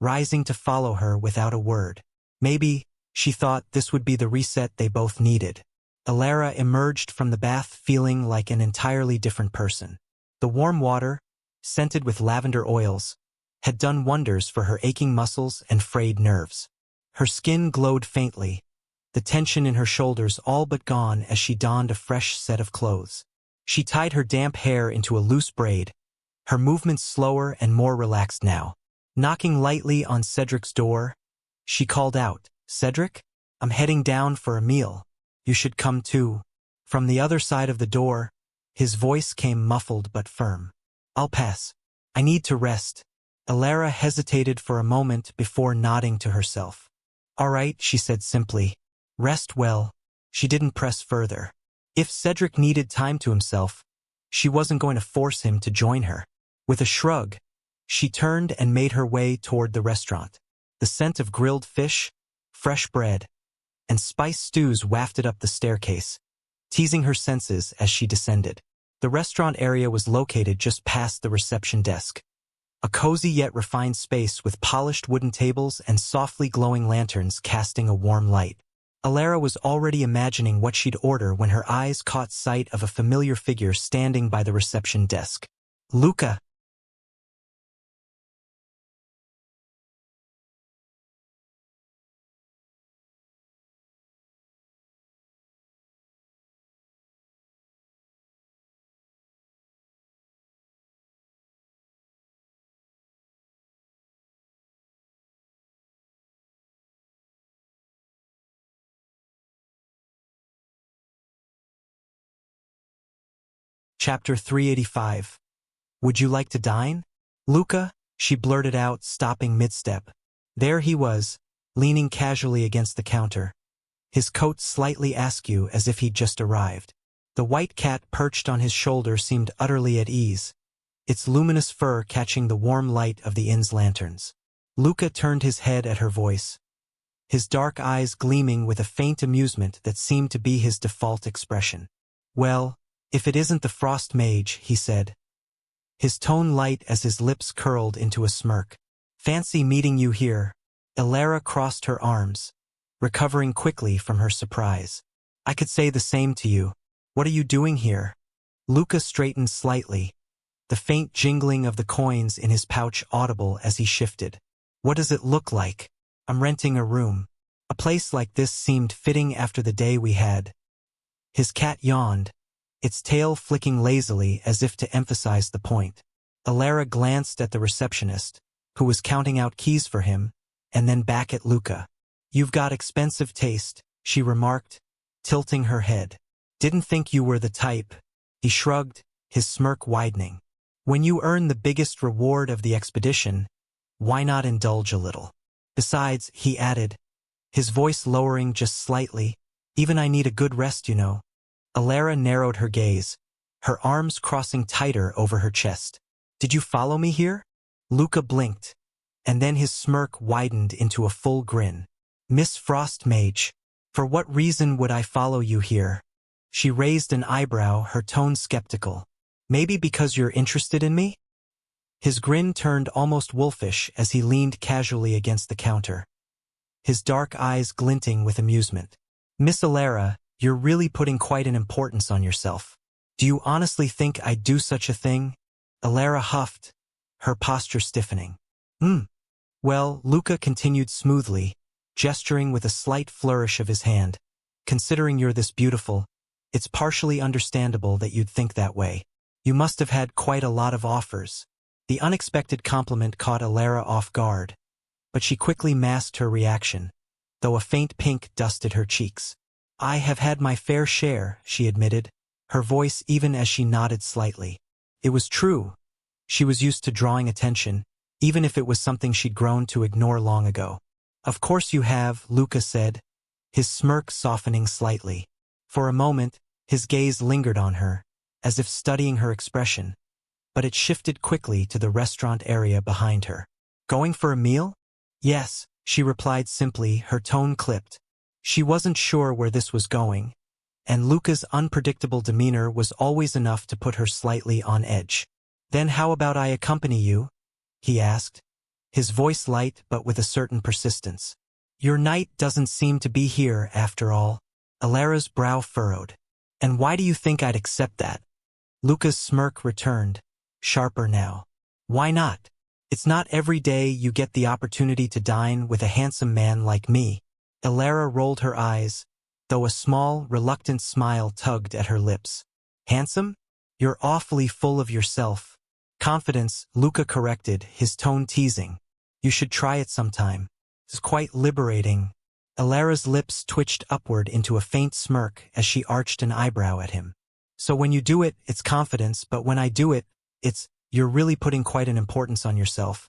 rising to follow her without a word. Maybe, she thought, this would be the reset they both needed. Alara emerged from the bath feeling like an entirely different person. The warm water, scented with lavender oils, had done wonders for her aching muscles and frayed nerves. Her skin glowed faintly, the tension in her shoulders all but gone as she donned a fresh set of clothes. She tied her damp hair into a loose braid, her movements slower and more relaxed now. Knocking lightly on Cedric's door, she called out, "Cedric, I'm heading down for a meal. You should come too." From the other side of the door, his voice came muffled but firm. "I'll pass. I need to rest." Alara hesitated for a moment before nodding to herself. "All right," she said simply. "Rest well." She didn't press further. If Cedric needed time to himself, she wasn't going to force him to join her. With a shrug, she turned and made her way toward the restaurant. The scent of grilled fish, fresh bread, and spiced stews wafted up the staircase, teasing her senses as she descended. The restaurant area was located just past the reception desk. A cozy yet refined space with polished wooden tables and softly glowing lanterns casting a warm light. Alara was already imagining what she'd order when her eyes caught sight of a familiar figure standing by the reception desk. Luca. Chapter 385. "Would you like to dine?" "Luca," she blurted out, stopping mid-step. There he was, leaning casually against the counter, his coat slightly askew as if he'd just arrived. The white cat perched on his shoulder seemed utterly at ease, its luminous fur catching the warm light of the inn's lanterns. Luca turned his head at her voice, his dark eyes gleaming with a faint amusement that seemed to be his default expression. "Well, if it isn't the Frost Mage," he said, his tone light as his lips curled into a smirk. "Fancy meeting you here." Alara crossed her arms, recovering quickly from her surprise. "I could say the same to you. What are you doing here?" Luca straightened slightly, the faint jingling of the coins in his pouch audible as he shifted. "What does it look like?" "I'm renting a room. A place like this seemed fitting after the day we had." His cat yawned, its tail flicking lazily as if to emphasize the point. Alara glanced at the receptionist, who was counting out keys for him, and then back at Luca. "You've got expensive taste," she remarked, tilting her head. "Didn't think you were the type." He shrugged, his smirk widening. "When you earn the biggest reward of the expedition, why not indulge a little? Besides," he added, his voice lowering just slightly, "even I need a good rest, you know." Alara narrowed her gaze, her arms crossing tighter over her chest. "Did you follow me here?" Luca blinked, and then his smirk widened into a full grin. "Miss Frost Mage, for what reason would I follow you here?" She raised an eyebrow, her tone skeptical. "Maybe because you're interested in me?" His grin turned almost wolfish as he leaned casually against the counter, his dark eyes glinting with amusement. "Miss Alara, you're really putting quite an importance on yourself. Do you honestly think I'd do such a thing?" Alara huffed, her posture stiffening. Well," Luca continued smoothly, gesturing with a slight flourish of his hand. "Considering you're this beautiful, it's partially understandable that you'd think that way. You must have had quite a lot of offers." The unexpected compliment caught Alara off guard, but she quickly masked her reaction, though a faint pink dusted her cheeks. "I have had my fair share," she admitted, her voice even as she nodded slightly. It was true. She was used to drawing attention, even if it was something she'd grown to ignore long ago. Of course you have, Luca said, his smirk softening slightly. For a moment, his gaze lingered on her, as if studying her expression, but it shifted quickly to the restaurant area behind her. Going for a meal? Yes, she replied simply, her tone clipped. She wasn't sure where this was going, and Luca's unpredictable demeanor was always enough to put her slightly on edge. Then how about I accompany you? He asked, his voice light but with a certain persistence. Your night doesn't seem to be here, after all. Alara's brow furrowed. And why do you think I'd accept that? Luca's smirk returned, sharper now. Why not? It's not every day you get the opportunity to dine with a handsome man like me. Alara rolled her eyes, though a small, reluctant smile tugged at her lips. Handsome? You're awfully full of yourself. Confidence, Luca corrected, his tone teasing. You should try it sometime. It's quite liberating. Alara's lips twitched upward into a faint smirk as she arched an eyebrow at him. So when you do it, it's confidence, but when I do it, you're really putting quite an importance on yourself.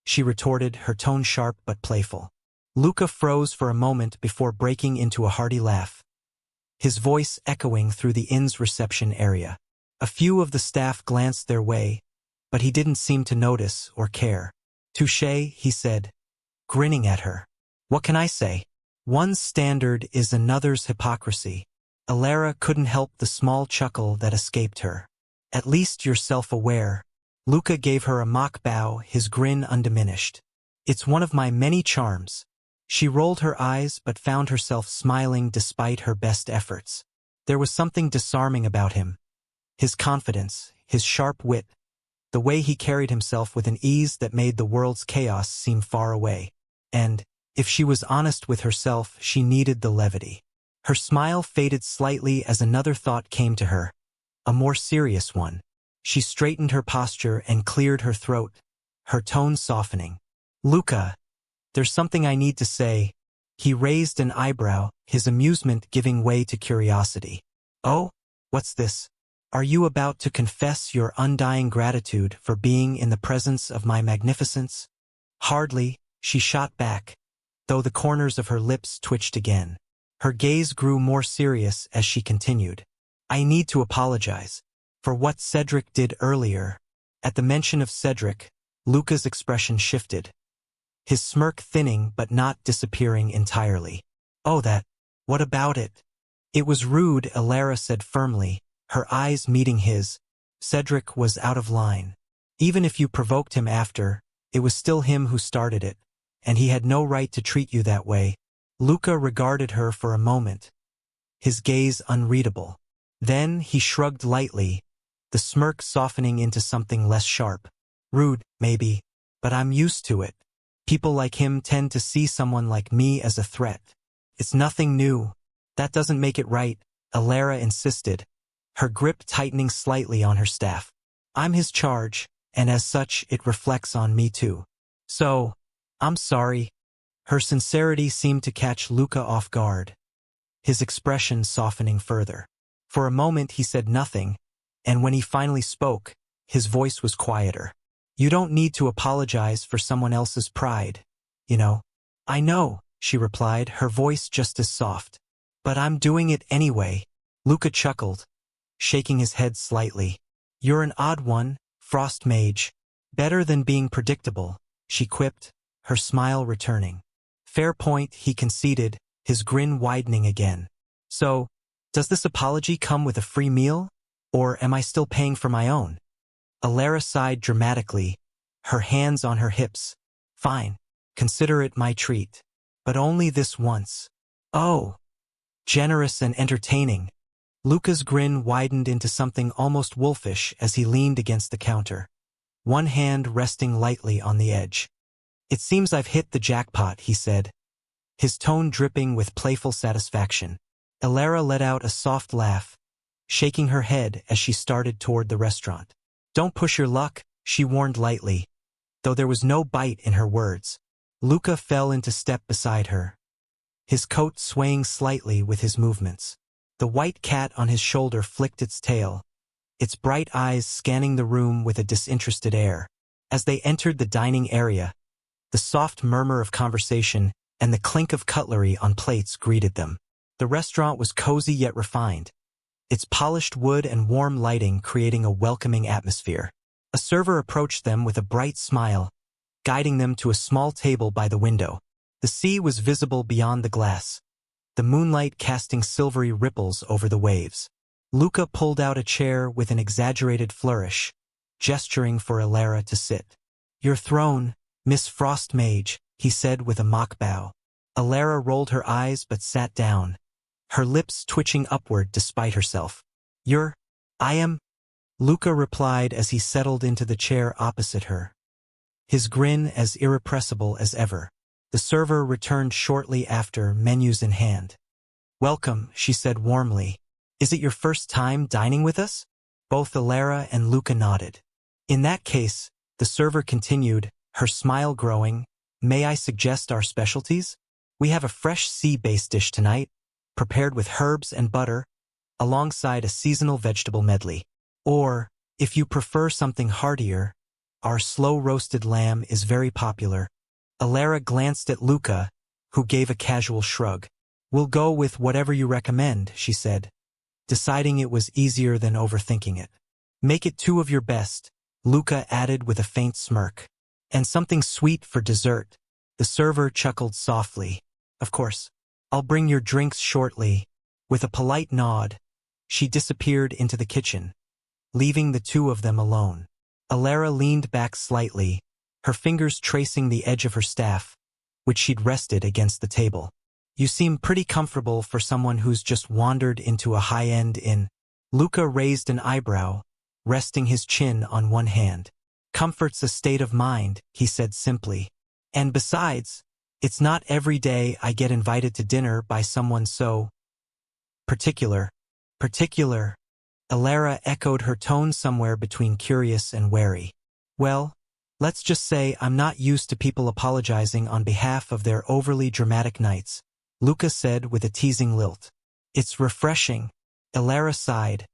She retorted, her tone sharp but playful. Luca froze for a moment before breaking into a hearty laugh, his voice echoing through the inn's reception area. A few of the staff glanced their way, but he didn't seem to notice or care. Touché, he said, grinning at her. What can I say? One's standard is another's hypocrisy. Alara couldn't help the small chuckle that escaped her. At least you're self-aware. Luca gave her a mock bow, his grin undiminished. It's one of my many charms. She rolled her eyes but found herself smiling despite her best efforts. There was something disarming about him. His confidence, his sharp wit, the way he carried himself with an ease that made the world's chaos seem far away. And, if she was honest with herself, she needed the levity. Her smile faded slightly as another thought came to her, a more serious one. She straightened her posture and cleared her throat, her tone softening. Luca, there's something I need to say. He raised an eyebrow, his amusement giving way to curiosity. Oh, what's this? Are you about to confess your undying gratitude for being in the presence of my magnificence? Hardly, she shot back, though the corners of her lips twitched again. Her gaze grew more serious as she continued. I need to apologize for what Cedric did earlier. At the mention of Cedric, Luca's expression shifted, his smirk thinning but not disappearing entirely. Oh, that. What about it? It was rude, Alara said firmly, her eyes meeting his. Cedric was out of line. Even if you provoked him after, it was still him who started it, and he had no right to treat you that way. Luca regarded her for a moment, his gaze unreadable. Then he shrugged lightly, the smirk softening into something less sharp. Rude, maybe, but I'm used to it. People like him tend to see someone like me as a threat. It's nothing new. That doesn't make it right, Alara insisted, her grip tightening slightly on her staff. I'm his charge, and as such it reflects on me too. So, I'm sorry. Her sincerity seemed to catch Luca off guard, his expression softening further. For a moment he said nothing, and when he finally spoke, his voice was quieter. You don't need to apologize for someone else's pride, you know. I know, she replied, her voice just as soft. But I'm doing it anyway. Luca chuckled, shaking his head slightly. You're an odd one, Frost Mage. Better than being predictable, she quipped, her smile returning. Fair point, he conceded, his grin widening again. So, does this apology come with a free meal? Or am I still paying for my own? Alara sighed dramatically, her hands on her hips. Fine, consider it my treat. But only this once. Oh, generous and entertaining. Luca's grin widened into something almost wolfish as he leaned against the counter, one hand resting lightly on the edge. It seems I've hit the jackpot, he said, his tone dripping with playful satisfaction. Alara let out a soft laugh, shaking her head as she started toward the restaurant. Don't push your luck, she warned lightly, though there was no bite in her words. Luca fell into step beside her, his coat swaying slightly with his movements. The white cat on his shoulder flicked its tail, its bright eyes scanning the room with a disinterested air. As they entered the dining area, the soft murmur of conversation and the clink of cutlery on plates greeted them. The restaurant was cozy yet refined, its polished wood and warm lighting creating a welcoming atmosphere. A server approached them with a bright smile, guiding them to a small table by the window. The sea was visible beyond the glass, the moonlight casting silvery ripples over the waves. Luca pulled out a chair with an exaggerated flourish, gesturing for Elara to sit. "Your throne, Miss Frostmage," he said with a mock bow. Elara rolled her eyes but sat down, her lips twitching upward despite herself. I am," Luca replied as he settled into the chair opposite her, his grin as irrepressible as ever. The server returned shortly after, menus in hand. "Welcome," she said warmly. "Is it your first time dining with us?" Both Elara and Luca nodded. "In that case," the server continued, her smile growing, "may I suggest our specialties? We have a fresh sea-based dish tonight, prepared with herbs and butter, alongside a seasonal vegetable medley. Or, if you prefer something heartier, our slow-roasted lamb is very popular." Elara glanced at Luca, who gave a casual shrug. "We'll go with whatever you recommend," she said, deciding it was easier than overthinking it. "Make it 2 of your best," Luca added with a faint smirk. "And something sweet for dessert." The server chuckled softly. "Of course. I'll bring your drinks shortly." With a polite nod, she disappeared into the kitchen, leaving the 2 of them alone. Elara leaned back slightly, her fingers tracing the edge of her staff, which she'd rested against the table. "You seem pretty comfortable for someone who's just wandered into a high-end inn." Luca raised an eyebrow, resting his chin on one hand. "Comfort's a state of mind," he said simply. "And besides, it's not every day I get invited to dinner by someone so particular." Particular? Elara echoed, her tone somewhere between curious and wary. "Well, let's just say I'm not used to people apologizing on behalf of their overly dramatic nights," Luca said with a teasing lilt. "It's refreshing." Elara sighed,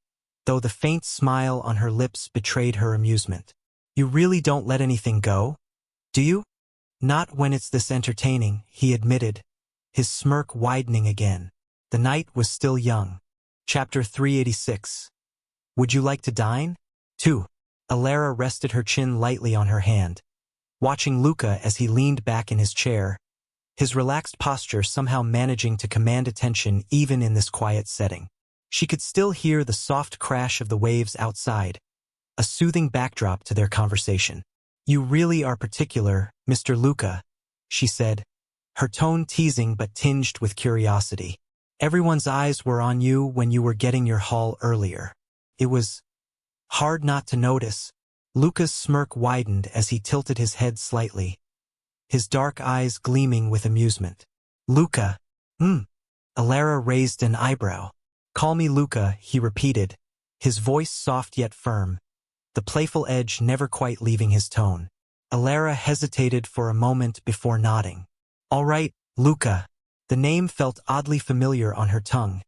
though the faint smile on her lips betrayed her amusement. "You really don't let anything go, do you?" "Not when it's this entertaining," he admitted, his smirk widening again. The night was still young. Chapter 386. "Would you like to dine?" 2. Elara rested her chin lightly on her hand, watching Luca as he leaned back in his chair, his relaxed posture somehow managing to command attention even in this quiet setting. She could still hear the soft crash of the waves outside, a soothing backdrop to their conversation. "You really are particular, Mr. Luca," she said, her tone teasing but tinged with curiosity. "Everyone's eyes were on you when you were getting your haul earlier. It was hard not to notice." Luca's smirk widened as he tilted his head slightly, his dark eyes gleaming with amusement. "Luca? Elara raised an eyebrow. "Call me Luca," he repeated, his voice soft yet firm, the playful edge never quite leaving his tone. Elara hesitated for a moment before nodding. "All right, Luca." The name felt oddly familiar on her tongue,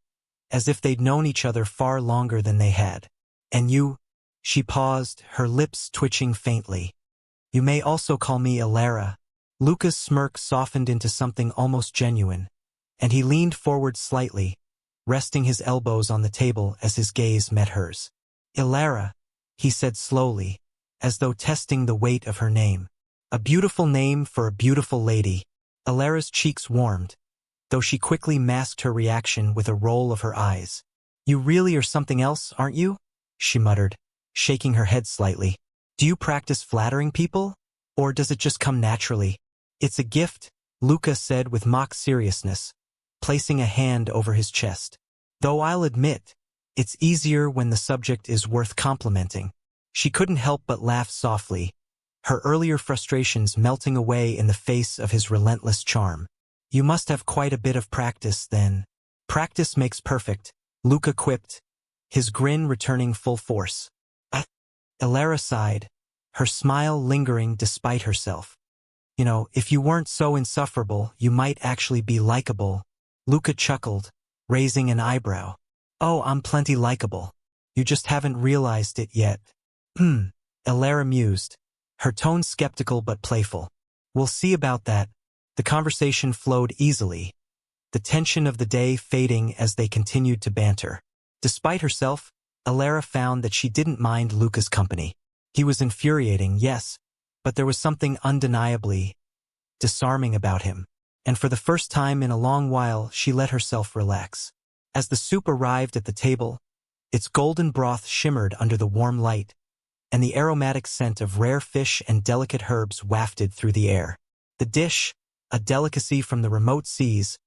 as if they'd known each other far longer than they had. "And you?" She paused, her lips twitching faintly. "You may also call me Elara." Luca's smirk softened into something almost genuine, and he leaned forward slightly, resting his elbows on the table as his gaze met hers. "Elara," he said slowly, as though testing the weight of her name. "A beautiful name for a beautiful lady." Elara's cheeks warmed, though she quickly masked her reaction with a roll of her eyes. "You really are something else, aren't you?" she muttered, shaking her head slightly. "Do you practice flattering people, or does it just come naturally?" "It's a gift," Luca said with mock seriousness, placing a hand over his chest. "Though I'll admit, it's easier when the subject is worth complimenting." She couldn't help but laugh softly, her earlier frustrations melting away in the face of his relentless charm. "You must have quite a bit of practice, then." "Practice makes perfect," Luca quipped, his grin returning full force. Elara sighed, her smile lingering despite herself. "You know, if you weren't so insufferable, you might actually be likable." Luca chuckled, raising an eyebrow. "Oh, I'm plenty likable. You just haven't realized it yet." Elara mused, her tone skeptical but playful. "We'll see about that." The conversation flowed easily, the tension of the day fading as they continued to banter. Despite herself, Alara found that she didn't mind Luca's company. He was infuriating, yes, but there was something undeniably disarming about him. And for the first time in a long while, she let herself relax. As the soup arrived at the table, its golden broth shimmered under the warm light, and the aromatic scent of rare fish and delicate herbs wafted through the air. The dish, a delicacy from the remote seas,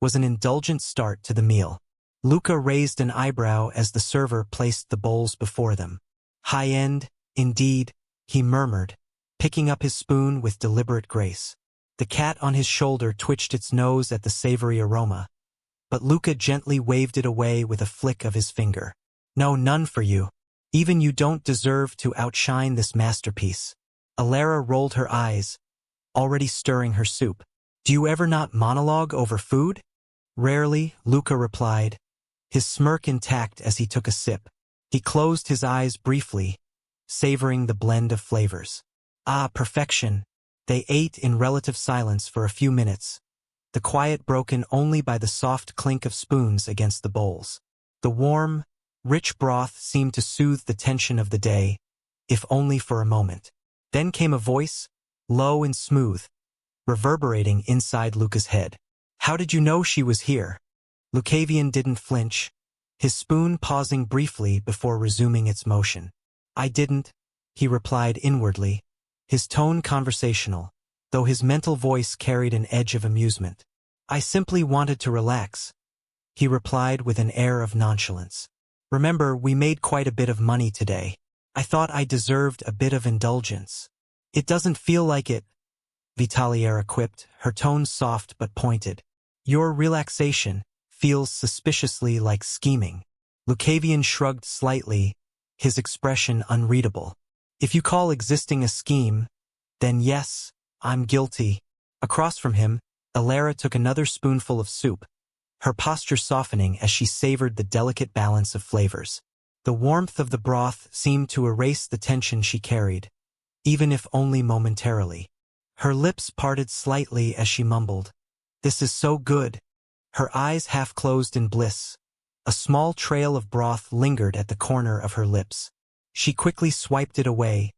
was an indulgent start to the meal. Luca raised an eyebrow as the server placed the bowls before them. "High-end, indeed," he murmured, picking up his spoon with deliberate grace. The cat on his shoulder twitched its nose at the savory aroma, but Luca gently waved it away with a flick of his finger. "No, none for you. Even you don't deserve to outshine this masterpiece." Alara rolled her eyes, already stirring her soup. "Do you ever not monologue over food?" "Rarely," Luca replied, his smirk intact as he took a sip. He closed his eyes briefly, savoring the blend of flavors. Ah, perfection. They ate in relative silence for a few minutes, the quiet broken only by the soft clink of spoons against the bowls. The warm, rich broth seemed to soothe the tension of the day, if only for a moment. Then came a voice, low and smooth, reverberating inside Luca's head. "How did you know she was here?" Lucavion didn't flinch, his spoon pausing briefly before resuming its motion. "I didn't," he replied inwardly, his tone conversational, though his mental voice carried an edge of amusement. "I simply wanted to relax," he replied with an air of nonchalance. "Remember, we made quite a bit of money today. I thought I deserved a bit of indulgence." "It doesn't feel like it," Vitaliera quipped, her tone soft but pointed. "Your relaxation feels suspiciously like scheming." Lucavion shrugged slightly, his expression unreadable. "If you call existing a scheme, then yes, I'm guilty." Across from him, Alara took another spoonful of soup, her posture softening as she savored the delicate balance of flavors. The warmth of the broth seemed to erase the tension she carried, even if only momentarily. Her lips parted slightly as she mumbled, "This is so good." Her eyes half closed in bliss. A small trail of broth lingered at the corner of her lips. She quickly swiped it away,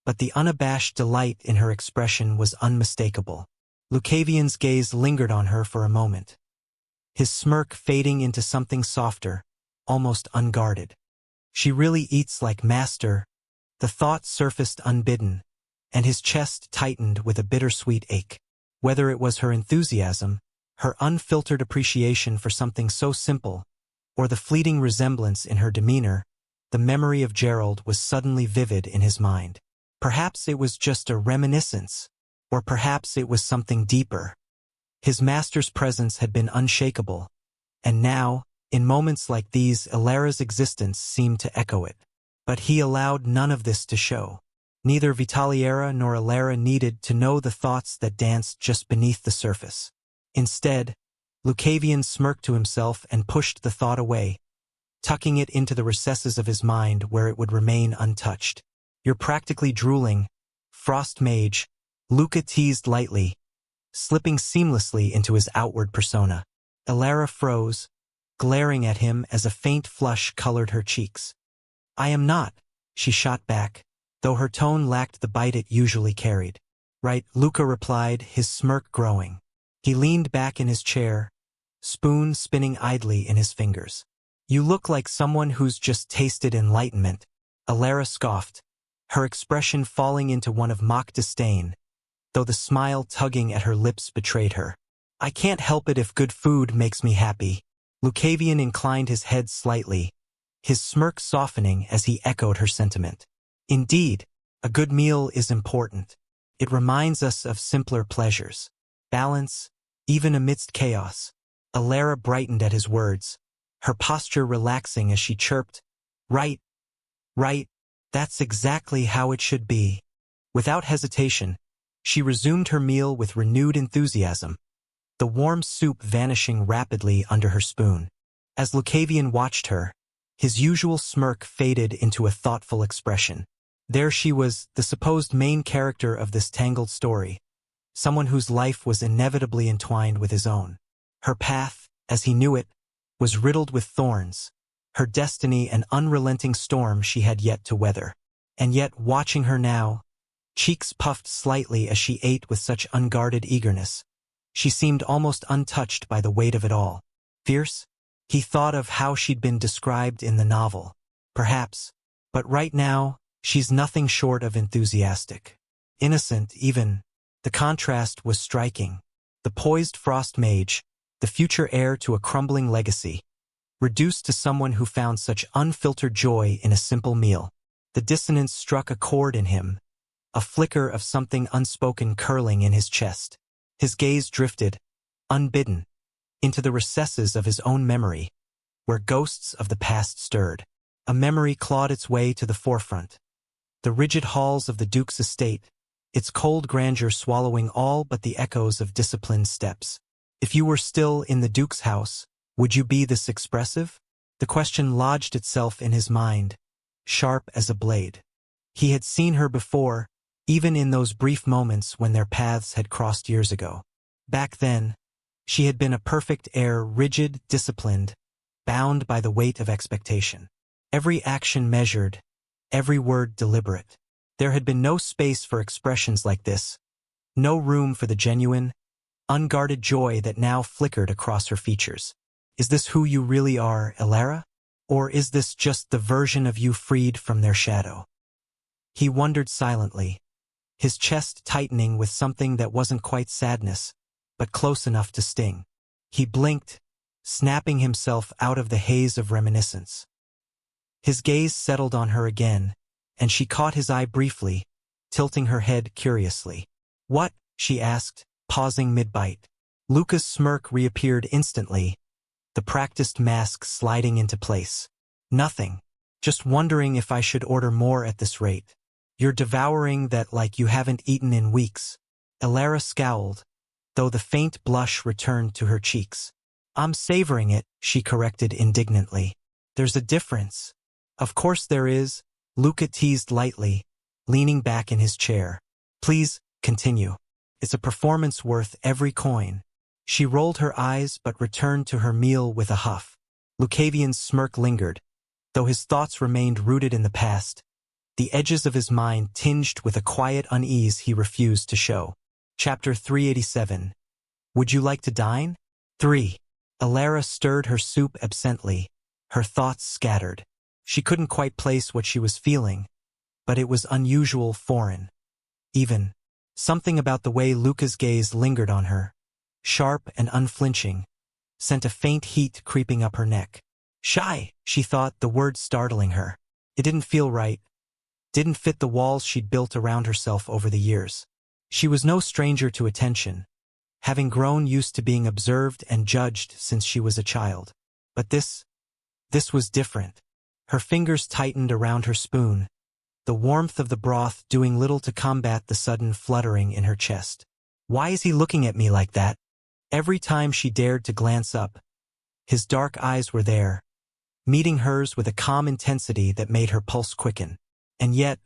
but the unabashed delight in her expression was unmistakable. Lucavion's gaze lingered on her for a moment, his smirk fading into something softer, almost unguarded. "She really eats like master." The thought surfaced unbidden, and his chest tightened with a bittersweet ache. Whether it was her enthusiasm, her unfiltered appreciation for something so simple, or the fleeting resemblance in her demeanor, the memory of Gerald was suddenly vivid in his mind. Perhaps it was just a reminiscence, or perhaps it was something deeper. His master's presence had been unshakable, and now, in moments like these, Alara's existence seemed to echo it. But he allowed none of this to show. Neither Vitaliera nor Alara needed to know the thoughts that danced just beneath the surface. Instead, Lucavion smirked to himself and pushed the thought away, tucking it into the recesses of his mind where it would remain untouched. "You're practically drooling, Frost Mage," Luca teased lightly, slipping seamlessly into his outward persona. Alara froze, glaring at him as a faint flush colored her cheeks. "I am not," she shot back, though her tone lacked the bite it usually carried. "Right," Luca replied, his smirk growing. He leaned back in his chair, spoon spinning idly in his fingers. "You look like someone who's just tasted enlightenment," Alara scoffed, her expression falling into one of mock disdain, though the smile tugging at her lips betrayed her. "I can't help it if good food makes me happy." Lucavion inclined his head slightly, his smirk softening as he echoed her sentiment. "Indeed, a good meal is important. It reminds us of simpler pleasures. Balance, even amidst chaos." Alara brightened at his words, her posture relaxing as she chirped, "Right, right, that's exactly how it should be." Without hesitation, she resumed her meal with renewed enthusiasm, the warm soup vanishing rapidly under her spoon. As Lucavion watched her, his usual smirk faded into a thoughtful expression. There she was, the supposed main character of this tangled story, someone whose life was inevitably entwined with his own. Her path, as he knew it, was riddled with thorns, her destiny an unrelenting storm she had yet to weather. And yet, watching her now, cheeks puffed slightly as she ate with such unguarded eagerness, she seemed almost untouched by the weight of it all. Fierce? He thought of how she'd been described in the novel. Perhaps. But right now, she's nothing short of enthusiastic. Innocent, even. The contrast was striking. The poised frost mage, the future heir to a crumbling legacy, reduced to someone who found such unfiltered joy in a simple meal. The dissonance struck a chord in him, a flicker of something unspoken curling in his chest. His gaze drifted, unbidden, into the recesses of his own memory, where ghosts of the past stirred. A memory clawed its way to the forefront. The rigid halls of the Duke's estate, its cold grandeur swallowing all but the echoes of disciplined steps. If you were still in the Duke's house, would you be this expressive? The question lodged itself in his mind, sharp as a blade. He had seen her before, even in those brief moments when their paths had crossed years ago. Back then, she had been a perfect heir, rigid, disciplined, bound by the weight of expectation. Every action measured, every word deliberate. There had been no space for expressions like this, no room for the genuine, unguarded joy that now flickered across her features. Is this who you really are, Elara? Or is this just the version of you freed from their shadow? He wondered silently, his chest tightening with something that wasn't quite sadness, but close enough to sting. He blinked, snapping himself out of the haze of reminiscence. His gaze settled on her again, and she caught his eye briefly, tilting her head curiously. "What?" she asked, pausing mid-bite. Luca's smirk reappeared instantly, the practiced mask sliding into place. "Nothing. Just wondering if I should order more at this rate. You're devouring that like you haven't eaten in weeks." Elara scowled, though the faint blush returned to her cheeks. "I'm savoring it," she corrected indignantly. "There's a difference." "Of course there is," Luca teased lightly, leaning back in his chair. "Please, continue. It's a performance worth every coin." She rolled her eyes but returned to her meal with a huff. Lucavion's smirk lingered, though his thoughts remained rooted in the past, the edges of his mind tinged with a quiet unease he refused to show. Chapter 387. Would you like to dine? 3. Elara stirred her soup absently, her thoughts scattered. She couldn't quite place what she was feeling, but it was unusual, foreign. Even, something about the way Luca's gaze lingered on her, sharp and unflinching, sent a faint heat creeping up her neck. Shy, she thought, the word startling her. It didn't feel right, didn't fit the walls she'd built around herself over the years. She was no stranger to attention, having grown used to being observed and judged since she was a child. But this was different. Her fingers tightened around her spoon, the warmth of the broth doing little to combat the sudden fluttering in her chest. Why is he looking at me like that? Every time she dared to glance up, his dark eyes were there, meeting hers with a calm intensity that made her pulse quicken. And yet,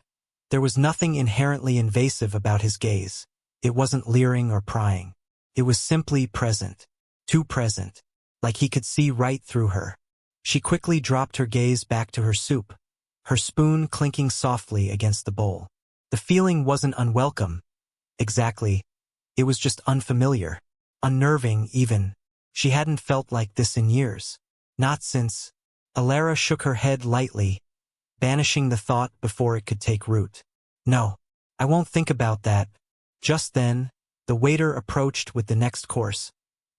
there was nothing inherently invasive about his gaze. It wasn't leering or prying. It was simply present. Too present, like he could see right through her. She quickly dropped her gaze back to her soup, her spoon clinking softly against the bowl. The feeling wasn't unwelcome. Exactly. It was just unfamiliar. Unnerving, even. She hadn't felt like this in years. Not since. Elara shook her head lightly, banishing the thought before it could take root. No, I won't think about that. Just then, the waiter approached with the next course,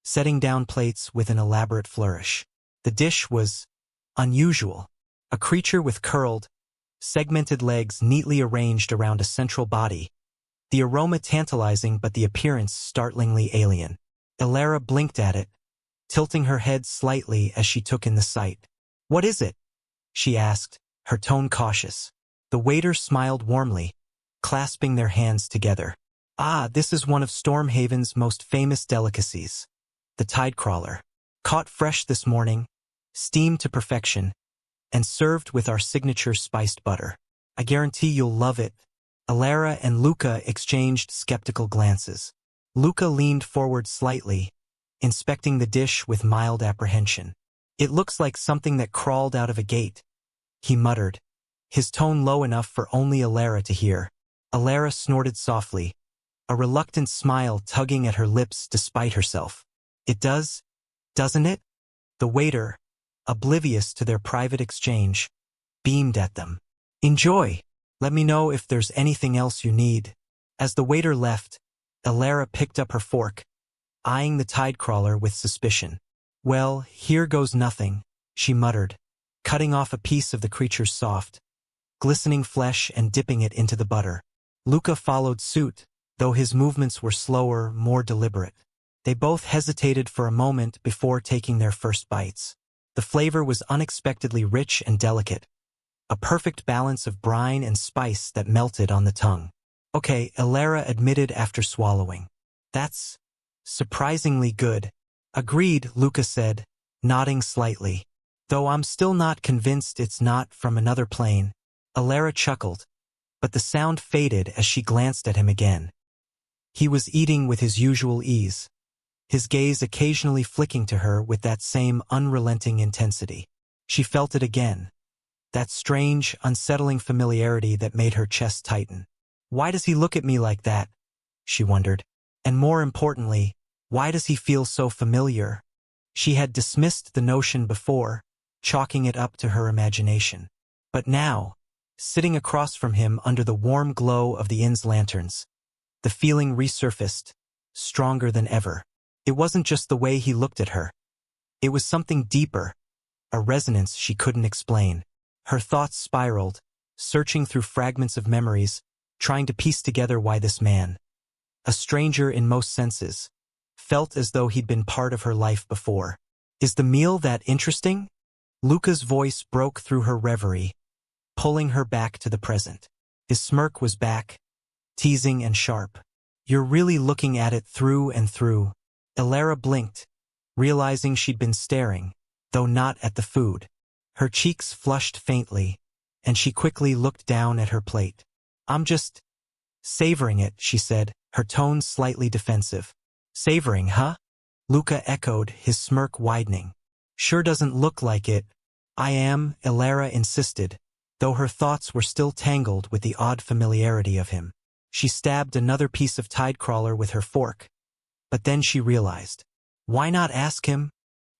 setting down plates with an elaborate flourish. The dish was unusual. A creature with curled, segmented legs neatly arranged around a central body. The aroma tantalizing but the appearance startlingly alien. Elara blinked at it, tilting her head slightly as she took in the sight. "What is it?" she asked, her tone cautious. The waiter smiled warmly, clasping their hands together. "Ah, this is one of Stormhaven's most famous delicacies. The tidecrawler. Caught fresh this morning, steamed to perfection, and served with our signature spiced butter." I guarantee you'll love it. Alara and Luca exchanged skeptical glances. Luca leaned forward slightly, inspecting the dish with mild apprehension. It looks like something that crawled out of a gate, he muttered, his tone low enough for only Alara to hear. Alara snorted softly, a reluctant smile tugging at her lips despite herself. It does, doesn't it? The waiter, oblivious to their private exchange, beamed at them. Enjoy. Let me know if there's anything else you need. As the waiter left, Alara picked up her fork, eyeing the tidecrawler with suspicion. Well, here goes nothing, she muttered, cutting off a piece of the creature's soft, glistening flesh and dipping it into the butter. Luca followed suit, though his movements were slower, more deliberate. They both hesitated for a moment before taking their first bites. The flavor was unexpectedly rich and delicate, a perfect balance of brine and spice that melted on the tongue. Okay, Alara admitted after swallowing. That's surprisingly good. Agreed, Luca said, nodding slightly. Though I'm still not convinced it's not from another plane. Alara chuckled, but the sound faded as she glanced at him again. He was eating with his usual ease, his gaze occasionally flicking to her with that same unrelenting intensity. She felt it again, that strange, unsettling familiarity that made her chest tighten. Why does he look at me like that? She wondered. And more importantly, why does he feel so familiar? She had dismissed the notion before, chalking it up to her imagination. But now, sitting across from him under the warm glow of the inn's lanterns, the feeling resurfaced, stronger than ever. It wasn't just the way he looked at her. It was something deeper, a resonance she couldn't explain. Her thoughts spiraled, searching through fragments of memories, trying to piece together why this man, a stranger in most senses, felt as though he'd been part of her life before. Is the meal that interesting? Luca's voice broke through her reverie, pulling her back to the present. His smirk was back, teasing and sharp. You're really looking at it through and through. Alara blinked, realizing she'd been staring, though not at the food. Her cheeks flushed faintly, and she quickly looked down at her plate. I'm just savoring it, she said, her tone slightly defensive. Savoring, huh? Luca echoed, his smirk widening. Sure doesn't look like it. I am, Alara insisted, though her thoughts were still tangled with the odd familiarity of him. She stabbed another piece of tidecrawler with her fork, but then she realized. Why not ask him?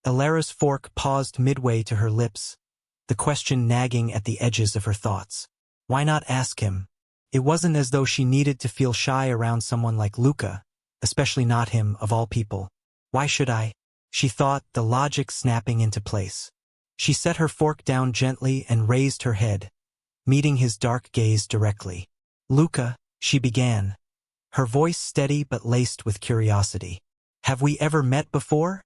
Alara's fork paused midway to her lips, the question nagging at the edges of her thoughts. Why not ask him? It wasn't as though she needed to feel shy around someone like Luca, especially not him, of all people. Why should I? She thought, the logic snapping into place. She set her fork down gently and raised her head, meeting his dark gaze directly. Luca, she began, her voice steady but laced with curiosity. Have we ever met before?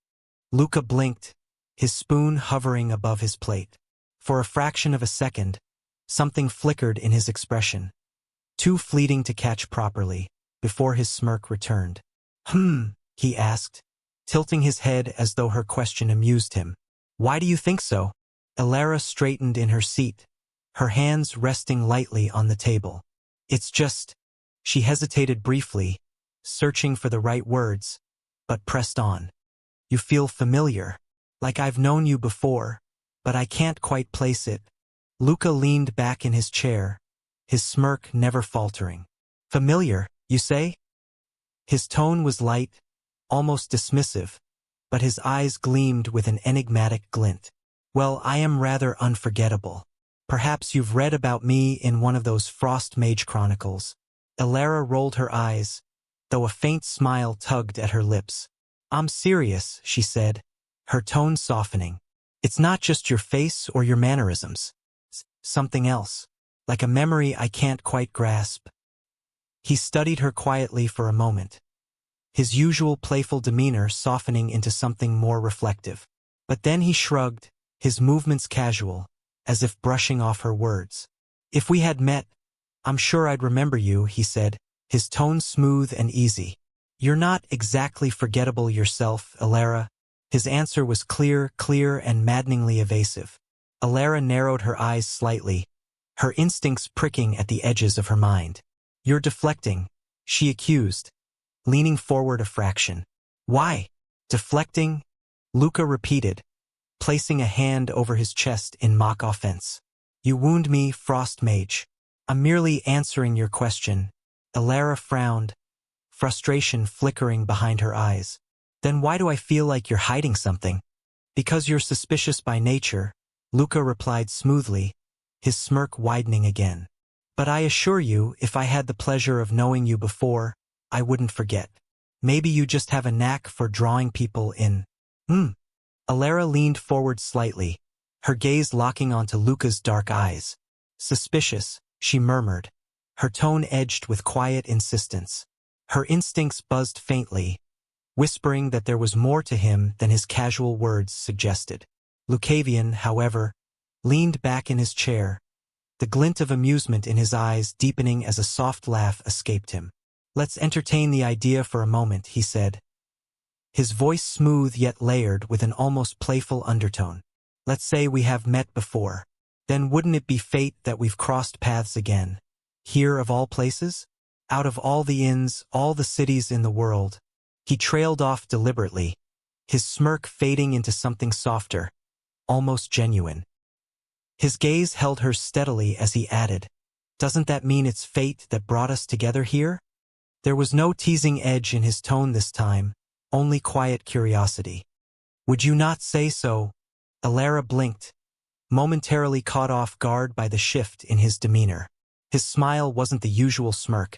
Luca blinked, his spoon hovering above his plate. For a fraction of a second, something flickered in his expression, too fleeting to catch properly, before his smirk returned. He asked, tilting his head as though her question amused him. Why do you think so? Alara straightened in her seat, her hands resting lightly on the table. It's just, she hesitated briefly, searching for the right words, but pressed on. You feel familiar, like I've known you before, but I can't quite place it. Luca leaned back in his chair, his smirk never faltering. Familiar, you say? His tone was light, almost dismissive, but his eyes gleamed with an enigmatic glint. Well, I am rather unforgettable. Perhaps you've read about me in one of those Frost Mage chronicles. Alara rolled her eyes, though a faint smile tugged at her lips. I'm serious, she said, her tone softening. It's not just your face or your mannerisms. It's something else, like a memory I can't quite grasp. He studied her quietly for a moment, his usual playful demeanor softening into something more reflective. But then he shrugged, his movements casual, as if brushing off her words. If we had met, I'm sure I'd remember you, he said, his tone smooth and easy. You're not exactly forgettable yourself, Alara. His answer was clear and maddeningly evasive. Alara narrowed her eyes slightly, her instincts pricking at the edges of her mind. "You're deflecting," she accused, leaning forward a fraction. "Why? Deflecting?" Luca repeated, placing a hand over his chest in mock offense. "You wound me, Frost Mage." "I'm merely answering your question." Elara frowned, frustration flickering behind her eyes. "Then why do I feel like you're hiding something?" "Because you're suspicious by nature," Luca replied smoothly, his smirk widening again. "But I assure you, if I had the pleasure of knowing you before, I wouldn't forget. Maybe you just have a knack for drawing people in." Elara leaned forward slightly, her gaze locking onto Luca's dark eyes. "Suspicious," she murmured, her tone edged with quiet insistence. Her instincts buzzed faintly, whispering that there was more to him than his casual words suggested. Lucavion, however, leaned back in his chair, the glint of amusement in his eyes deepening as a soft laugh escaped him. "Let's entertain the idea for a moment," he said, his voice smooth yet layered with an almost playful undertone. "Let's say we have met before. Then wouldn't it be fate that we've crossed paths again? Here of all places? Out of all the inns, all the cities in the world." He trailed off deliberately, his smirk fading into something softer, almost genuine. His gaze held hers steadily as he added, "Doesn't that mean it's fate that brought us together here?" There was no teasing edge in his tone this time, only quiet curiosity. "Would you not say so?" Elara blinked, momentarily caught off guard by the shift in his demeanor. His smile wasn't the usual smirk.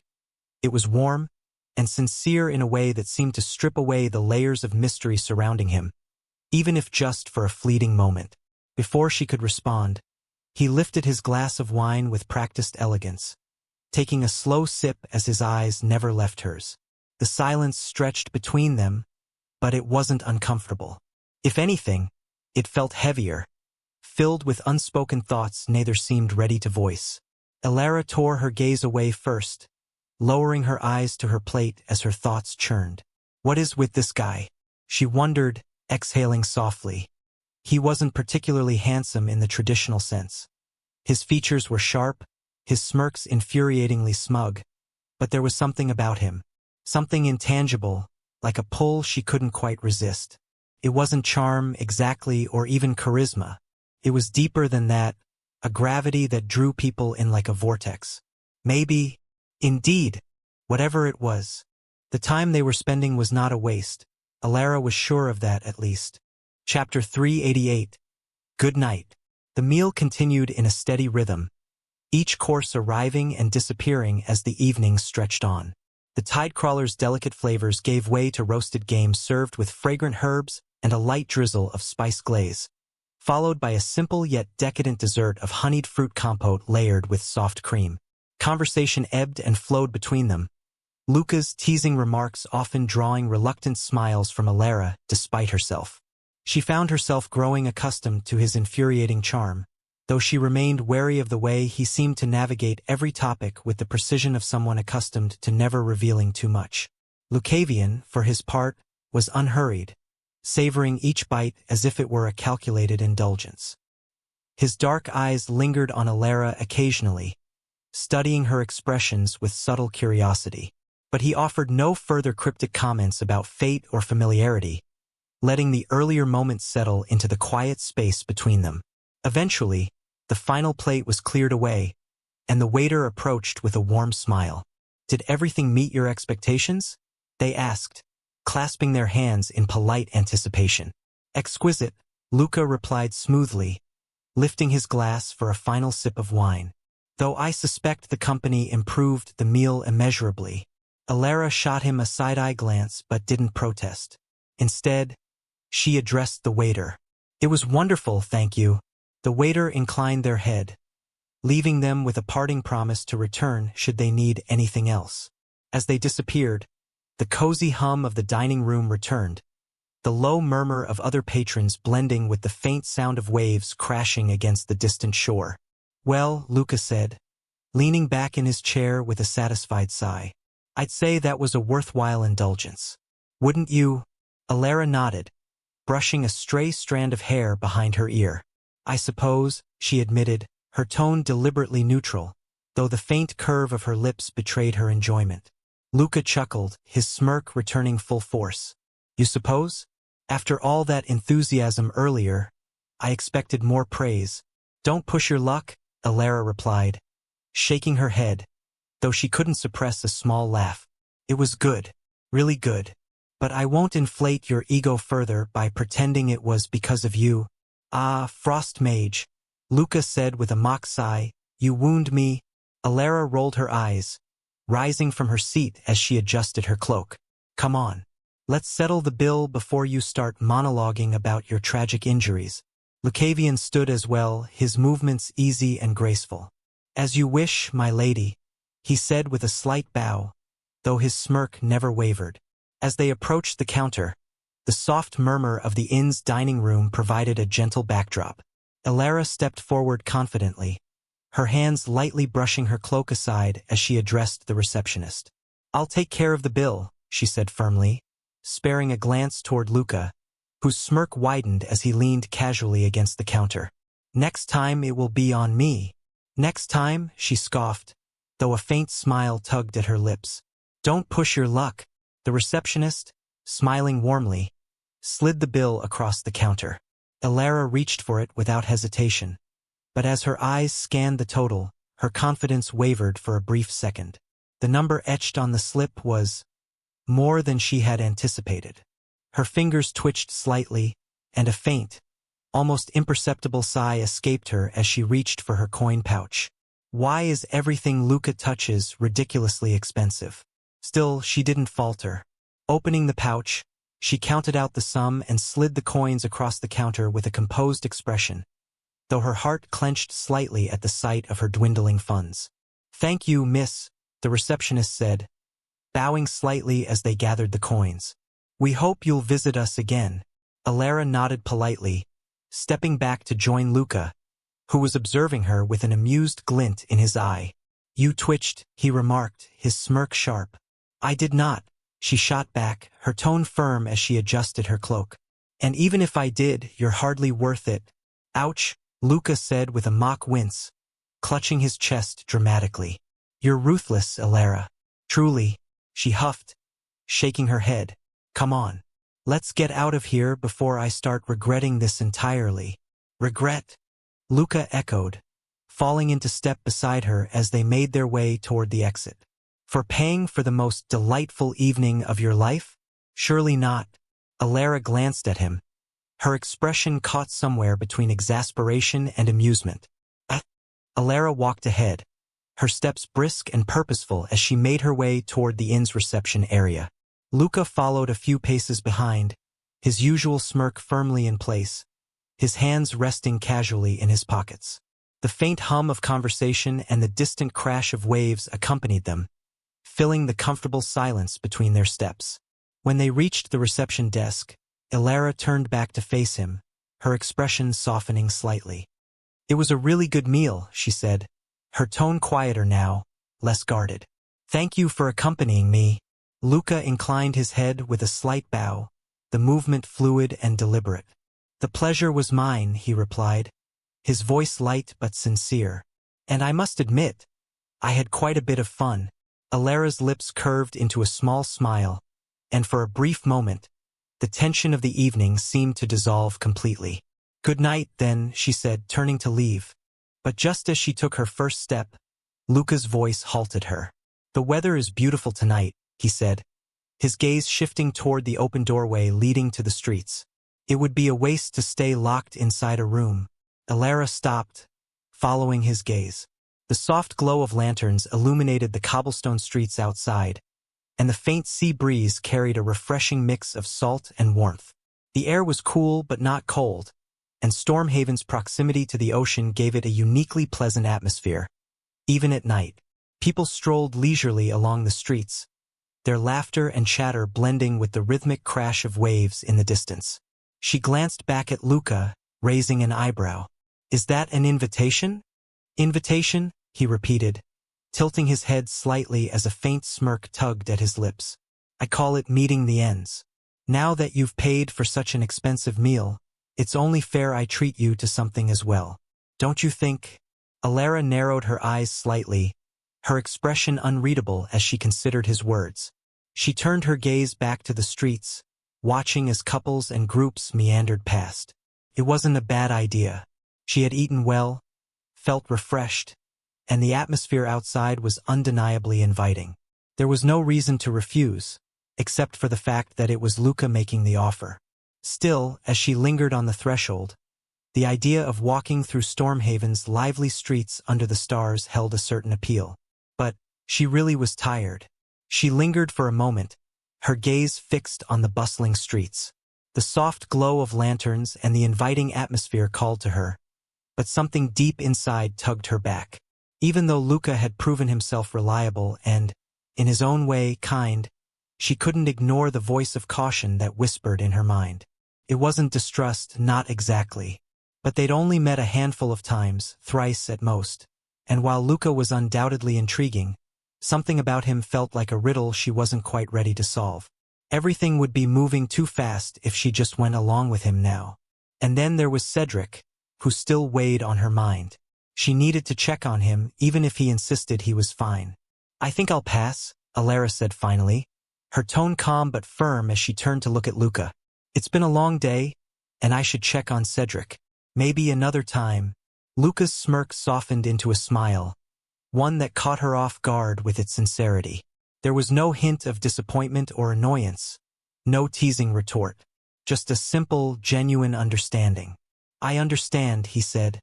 It was warm and sincere in a way that seemed to strip away the layers of mystery surrounding him, even if just for a fleeting moment. Before she could respond, he lifted his glass of wine with practiced elegance, taking a slow sip as his eyes never left hers. The silence stretched between them, but it wasn't uncomfortable. If anything, it felt heavier, filled with unspoken thoughts neither seemed ready to voice. Elara tore her gaze away first, lowering her eyes to her plate as her thoughts churned. "What is with this guy?" she wondered, exhaling softly. He wasn't particularly handsome in the traditional sense. His features were sharp, his smirks infuriatingly smug, but there was something about him, something intangible, like a pull she couldn't quite resist. It wasn't charm exactly or even charisma. It was deeper than that, a gravity that drew people in like a vortex. Maybe, indeed, whatever it was, the time they were spending was not a waste. Elara was sure of that at least. Chapter 388. Good night. The meal continued in a steady rhythm, each course arriving and disappearing as the evening stretched on. The Tidecrawler's delicate flavors gave way to roasted game served with fragrant herbs and a light drizzle of spice glaze, followed by a simple yet decadent dessert of honeyed fruit compote layered with soft cream. Conversation ebbed and flowed between them, Luca's teasing remarks often drawing reluctant smiles from Elara despite herself. She found herself growing accustomed to his infuriating charm, though she remained wary of the way he seemed to navigate every topic with the precision of someone accustomed to never revealing too much. Lucavion, for his part, was unhurried, savoring each bite as if it were a calculated indulgence. His dark eyes lingered on Elara occasionally, studying her expressions with subtle curiosity, but he offered no further cryptic comments about fate or familiarity, letting the earlier moments settle into the quiet space between them. Eventually, the final plate was cleared away, and the waiter approached with a warm smile. "Did everything meet your expectations?" they asked, clasping their hands in polite anticipation. "Exquisite," Luca replied smoothly, lifting his glass for a final sip of wine. "Though I suspect the company improved the meal immeasurably." Elara shot him a side-eye glance but didn't protest. Instead, she addressed the waiter. "It was wonderful, thank you." The waiter inclined their head, leaving them with a parting promise to return should they need anything else. As they disappeared, the cozy hum of the dining room returned, the low murmur of other patrons blending with the faint sound of waves crashing against the distant shore. "Well," Luca said, leaning back in his chair with a satisfied sigh, "I'd say that was a worthwhile indulgence. Wouldn't you?" Elara nodded, brushing a stray strand of hair behind her ear. "I suppose," she admitted, her tone deliberately neutral, though the faint curve of her lips betrayed her enjoyment. Luca chuckled, his smirk returning full force. You suppose? After all that enthusiasm earlier, I expected more praise. Don't push your luck, Alara replied, shaking her head, though she couldn't suppress a small laugh. It was good, really good. But I won't inflate your ego further by pretending it was because of you. Ah, Frost Mage, Luca said with a mock sigh, you wound me. Alara rolled her eyes, rising from her seat as she adjusted her cloak. Come on. Let's settle the bill before you start monologuing about your tragic injuries. Lucavion stood as well, his movements easy and graceful. As you wish, my lady, he said with a slight bow, though his smirk never wavered. As they approached the counter, the soft murmur of the inn's dining room provided a gentle backdrop. Alara stepped forward confidently, her hands lightly brushing her cloak aside as she addressed the receptionist. I'll take care of the bill, she said firmly, sparing a glance toward Luca, whose smirk widened as he leaned casually against the counter. Next time it will be on me. Next time, she scoffed, though a faint smile tugged at her lips. Don't push your luck. The receptionist, smiling warmly, slid the bill across the counter. Alara reached for it without hesitation, but as her eyes scanned the total, her confidence wavered for a brief second. The number etched on the slip was more than she had anticipated. Her fingers twitched slightly, and a faint, almost imperceptible sigh escaped her as she reached for her coin pouch. Why is everything Luca touches ridiculously expensive? Still, she didn't falter. Opening the pouch, she counted out the sum and slid the coins across the counter with a composed expression, though her heart clenched slightly at the sight of her dwindling funds. Thank you, miss, the receptionist said, bowing slightly as they gathered the coins. We hope you'll visit us again. Alara nodded politely, stepping back to join Luca, who was observing her with an amused glint in his eye. You twitched, he remarked, his smirk sharp. I did not, she shot back, her tone firm as she adjusted her cloak. And even if I did, you're hardly worth it. Ouch, Luca said with a mock wince, clutching his chest dramatically. You're ruthless, Alara. Truly, she huffed, shaking her head. Come on. Let's get out of here before I start regretting this entirely. Regret? Luca echoed, falling into step beside her as they made their way toward the exit. For paying for the most delightful evening of your life? Surely not. Alara glanced at him, her expression caught somewhere between exasperation and amusement. Alara walked ahead, her steps brisk and purposeful as she made her way toward the inn's reception area. Luca followed a few paces behind, his usual smirk firmly in place, his hands resting casually in his pockets. The faint hum of conversation and the distant crash of waves accompanied them, filling the comfortable silence between their steps. When they reached the reception desk, Alara turned back to face him, her expression softening slightly. It was a really good meal, she said, her tone quieter now, less guarded. Thank you for accompanying me. Luca inclined his head with a slight bow, the movement fluid and deliberate. The pleasure was mine, he replied, his voice light but sincere. And I must admit, I had quite a bit of fun. Alara's lips curved into a small smile, and for a brief moment, the tension of the evening seemed to dissolve completely. Good night, then, she said, turning to leave. But just as she took her first step, Luca's voice halted her. The weather is beautiful tonight, he said, his gaze shifting toward the open doorway leading to the streets. It would be a waste to stay locked inside a room. Alara stopped, following his gaze. The soft glow of lanterns illuminated the cobblestone streets outside, and the faint sea breeze carried a refreshing mix of salt and warmth. The air was cool but not cold, and Stormhaven's proximity to the ocean gave it a uniquely pleasant atmosphere. Even at night, people strolled leisurely along the streets, their laughter and chatter blending with the rhythmic crash of waves in the distance. She glanced back at Luca, raising an eyebrow. Is that an invitation? Invitation? He repeated, tilting his head slightly as a faint smirk tugged at his lips. I call it meeting the ends. Now that you've paid for such an expensive meal, it's only fair I treat you to something as well. Don't you think? Alara narrowed her eyes slightly, her expression unreadable as she considered his words. She turned her gaze back to the streets, watching as couples and groups meandered past. It wasn't a bad idea. She had eaten well, felt refreshed, and the atmosphere outside was undeniably inviting. There was no reason to refuse, except for the fact that it was Luca making the offer. Still, as she lingered on the threshold, the idea of walking through Stormhaven's lively streets under the stars held a certain appeal. But she really was tired. She lingered for a moment, her gaze fixed on the bustling streets. The soft glow of lanterns and the inviting atmosphere called to her, but something deep inside tugged her back. Even though Luca had proven himself reliable and, in his own way, kind, she couldn't ignore the voice of caution that whispered in her mind. It wasn't distrust, not exactly. But they'd only met a handful of times, thrice at most. And while Luca was undoubtedly intriguing, something about him felt like a riddle she wasn't quite ready to solve. Everything would be moving too fast if she just went along with him now. And then there was Cedric, who still weighed on her mind. She needed to check on him, even if he insisted he was fine. "I think I'll pass," Alara said finally, her tone calm but firm as she turned to look at Luca. "It's been a long day, and I should check on Cedric. Maybe another time." Luca's smirk softened into a smile, one that caught her off guard with its sincerity. There was no hint of disappointment or annoyance, no teasing retort, just a simple, genuine understanding. "I understand," he said,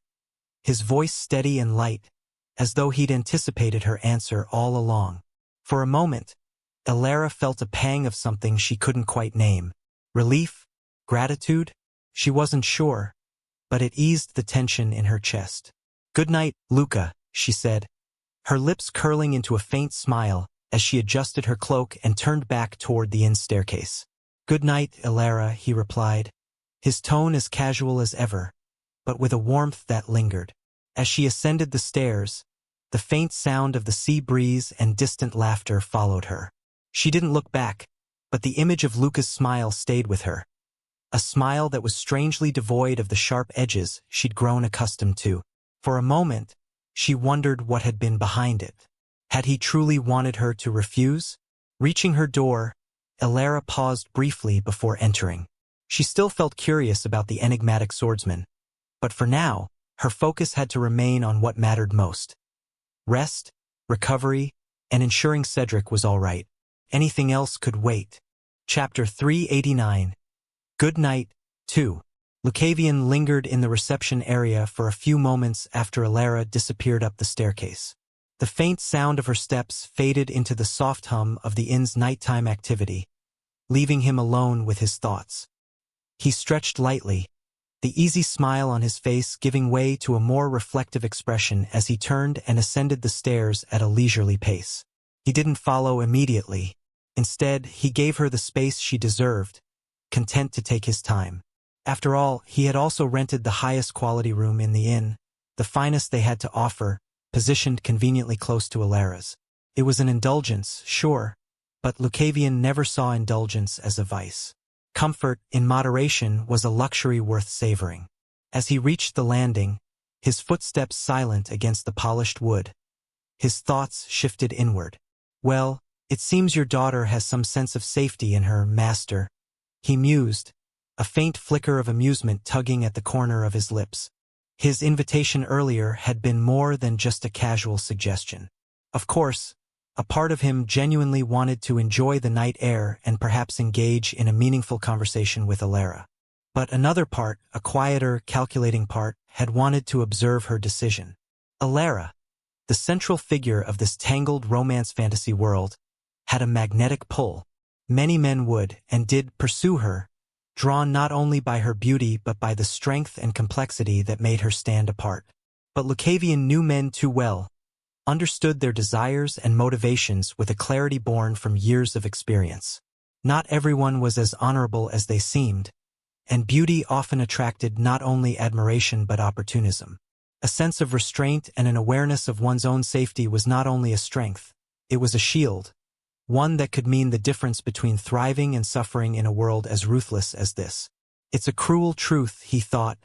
his voice steady and light, as though he'd anticipated her answer all along. For a moment, Alara felt a pang of something she couldn't quite name. Relief? Gratitude? She wasn't sure, but it eased the tension in her chest. "Good night, Luca," she said, her lips curling into a faint smile as she adjusted her cloak and turned back toward the inn staircase. "Good night, Alara," he replied, his tone as casual as ever, but with a warmth that lingered. As she ascended the stairs, the faint sound of the sea breeze and distant laughter followed her. She didn't look back, but the image of Luca's smile stayed with her. A smile that was strangely devoid of the sharp edges she'd grown accustomed to. For a moment, she wondered what had been behind it. Had he truly wanted her to refuse? Reaching her door, Alara paused briefly before entering. She still felt curious about the enigmatic swordsman, but for now, her focus had to remain on what mattered most. Rest, recovery, and ensuring Cedric was all right. Anything else could wait. Chapter 389. Good night, 2. Lucavion lingered in the reception area for a few moments after Alara disappeared up the staircase. The faint sound of her steps faded into the soft hum of the inn's nighttime activity, leaving him alone with his thoughts. He stretched lightly, the easy smile on his face giving way to a more reflective expression as he turned and ascended the stairs at a leisurely pace. He didn't follow immediately. Instead, he gave her the space she deserved, content to take his time. After all, he had also rented the highest quality room in the inn, the finest they had to offer, positioned conveniently close to Alara's. It was an indulgence, sure, but Lucavion never saw indulgence as a vice. Comfort, in moderation, was a luxury worth savoring. As he reached the landing, his footsteps silent against the polished wood, his thoughts shifted inward. "Well, it seems your daughter has some sense of safety in her, master," he mused, a faint flicker of amusement tugging at the corner of his lips. His invitation earlier had been more than just a casual suggestion. Of course, a part of him genuinely wanted to enjoy the night air and perhaps engage in a meaningful conversation with Alara. But another part, a quieter, calculating part, had wanted to observe her decision. Alara, the central figure of this tangled romance fantasy world, had a magnetic pull. Many men would, and did, pursue her, drawn not only by her beauty but by the strength and complexity that made her stand apart. But Lucavion knew men too well, understood their desires and motivations with a clarity born from years of experience. Not everyone was as honorable as they seemed, and beauty often attracted not only admiration but opportunism. A sense of restraint and an awareness of one's own safety was not only a strength, it was a shield, one that could mean the difference between thriving and suffering in a world as ruthless as this. "It's a cruel truth," he thought,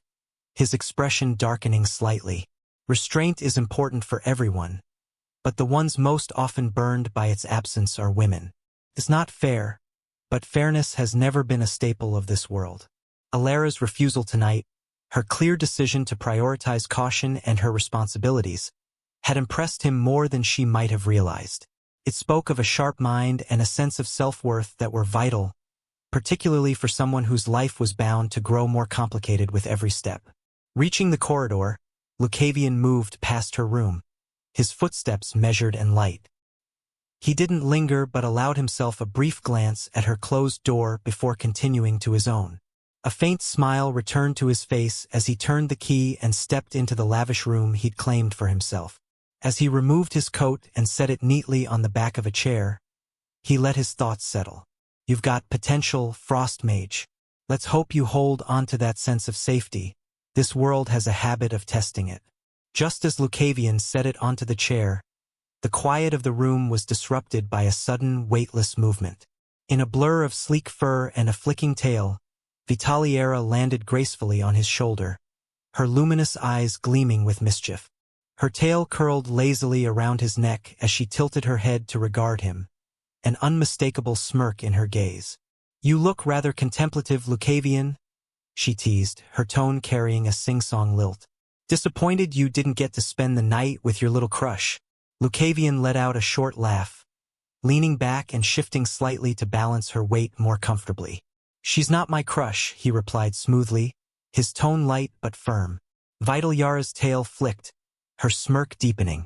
his expression darkening slightly. Restraint is important for everyone, but the ones most often burned by its absence are women. It's not fair, but fairness has never been a staple of this world. Alara's refusal tonight, her clear decision to prioritize caution and her responsibilities, had impressed him more than she might have realized. It spoke of a sharp mind and a sense of self-worth that were vital, particularly for someone whose life was bound to grow more complicated with every step. Reaching the corridor, Lucavion moved past her room, his footsteps measured and light. He didn't linger but allowed himself a brief glance at her closed door before continuing to his own. A faint smile returned to his face as he turned the key and stepped into the lavish room he'd claimed for himself. As he removed his coat and set it neatly on the back of a chair, he let his thoughts settle. You've got potential, Frost Mage. Let's hope you hold on to that sense of safety. This world has a habit of testing it. Just as Lucavion set it onto the chair, the quiet of the room was disrupted by a sudden, weightless movement. In a blur of sleek fur and a flicking tail, Vitaliera landed gracefully on his shoulder, her luminous eyes gleaming with mischief. Her tail curled lazily around his neck as she tilted her head to regard him, an unmistakable smirk in her gaze. You look rather contemplative, Lucavion, she teased, her tone carrying a sing-song lilt. Disappointed you didn't get to spend the night with your little crush. Lucavion let out a short laugh, leaning back and shifting slightly to balance her weight more comfortably. She's not my crush, he replied smoothly, his tone light but firm. Vitaliara's tail flicked, her smirk deepening.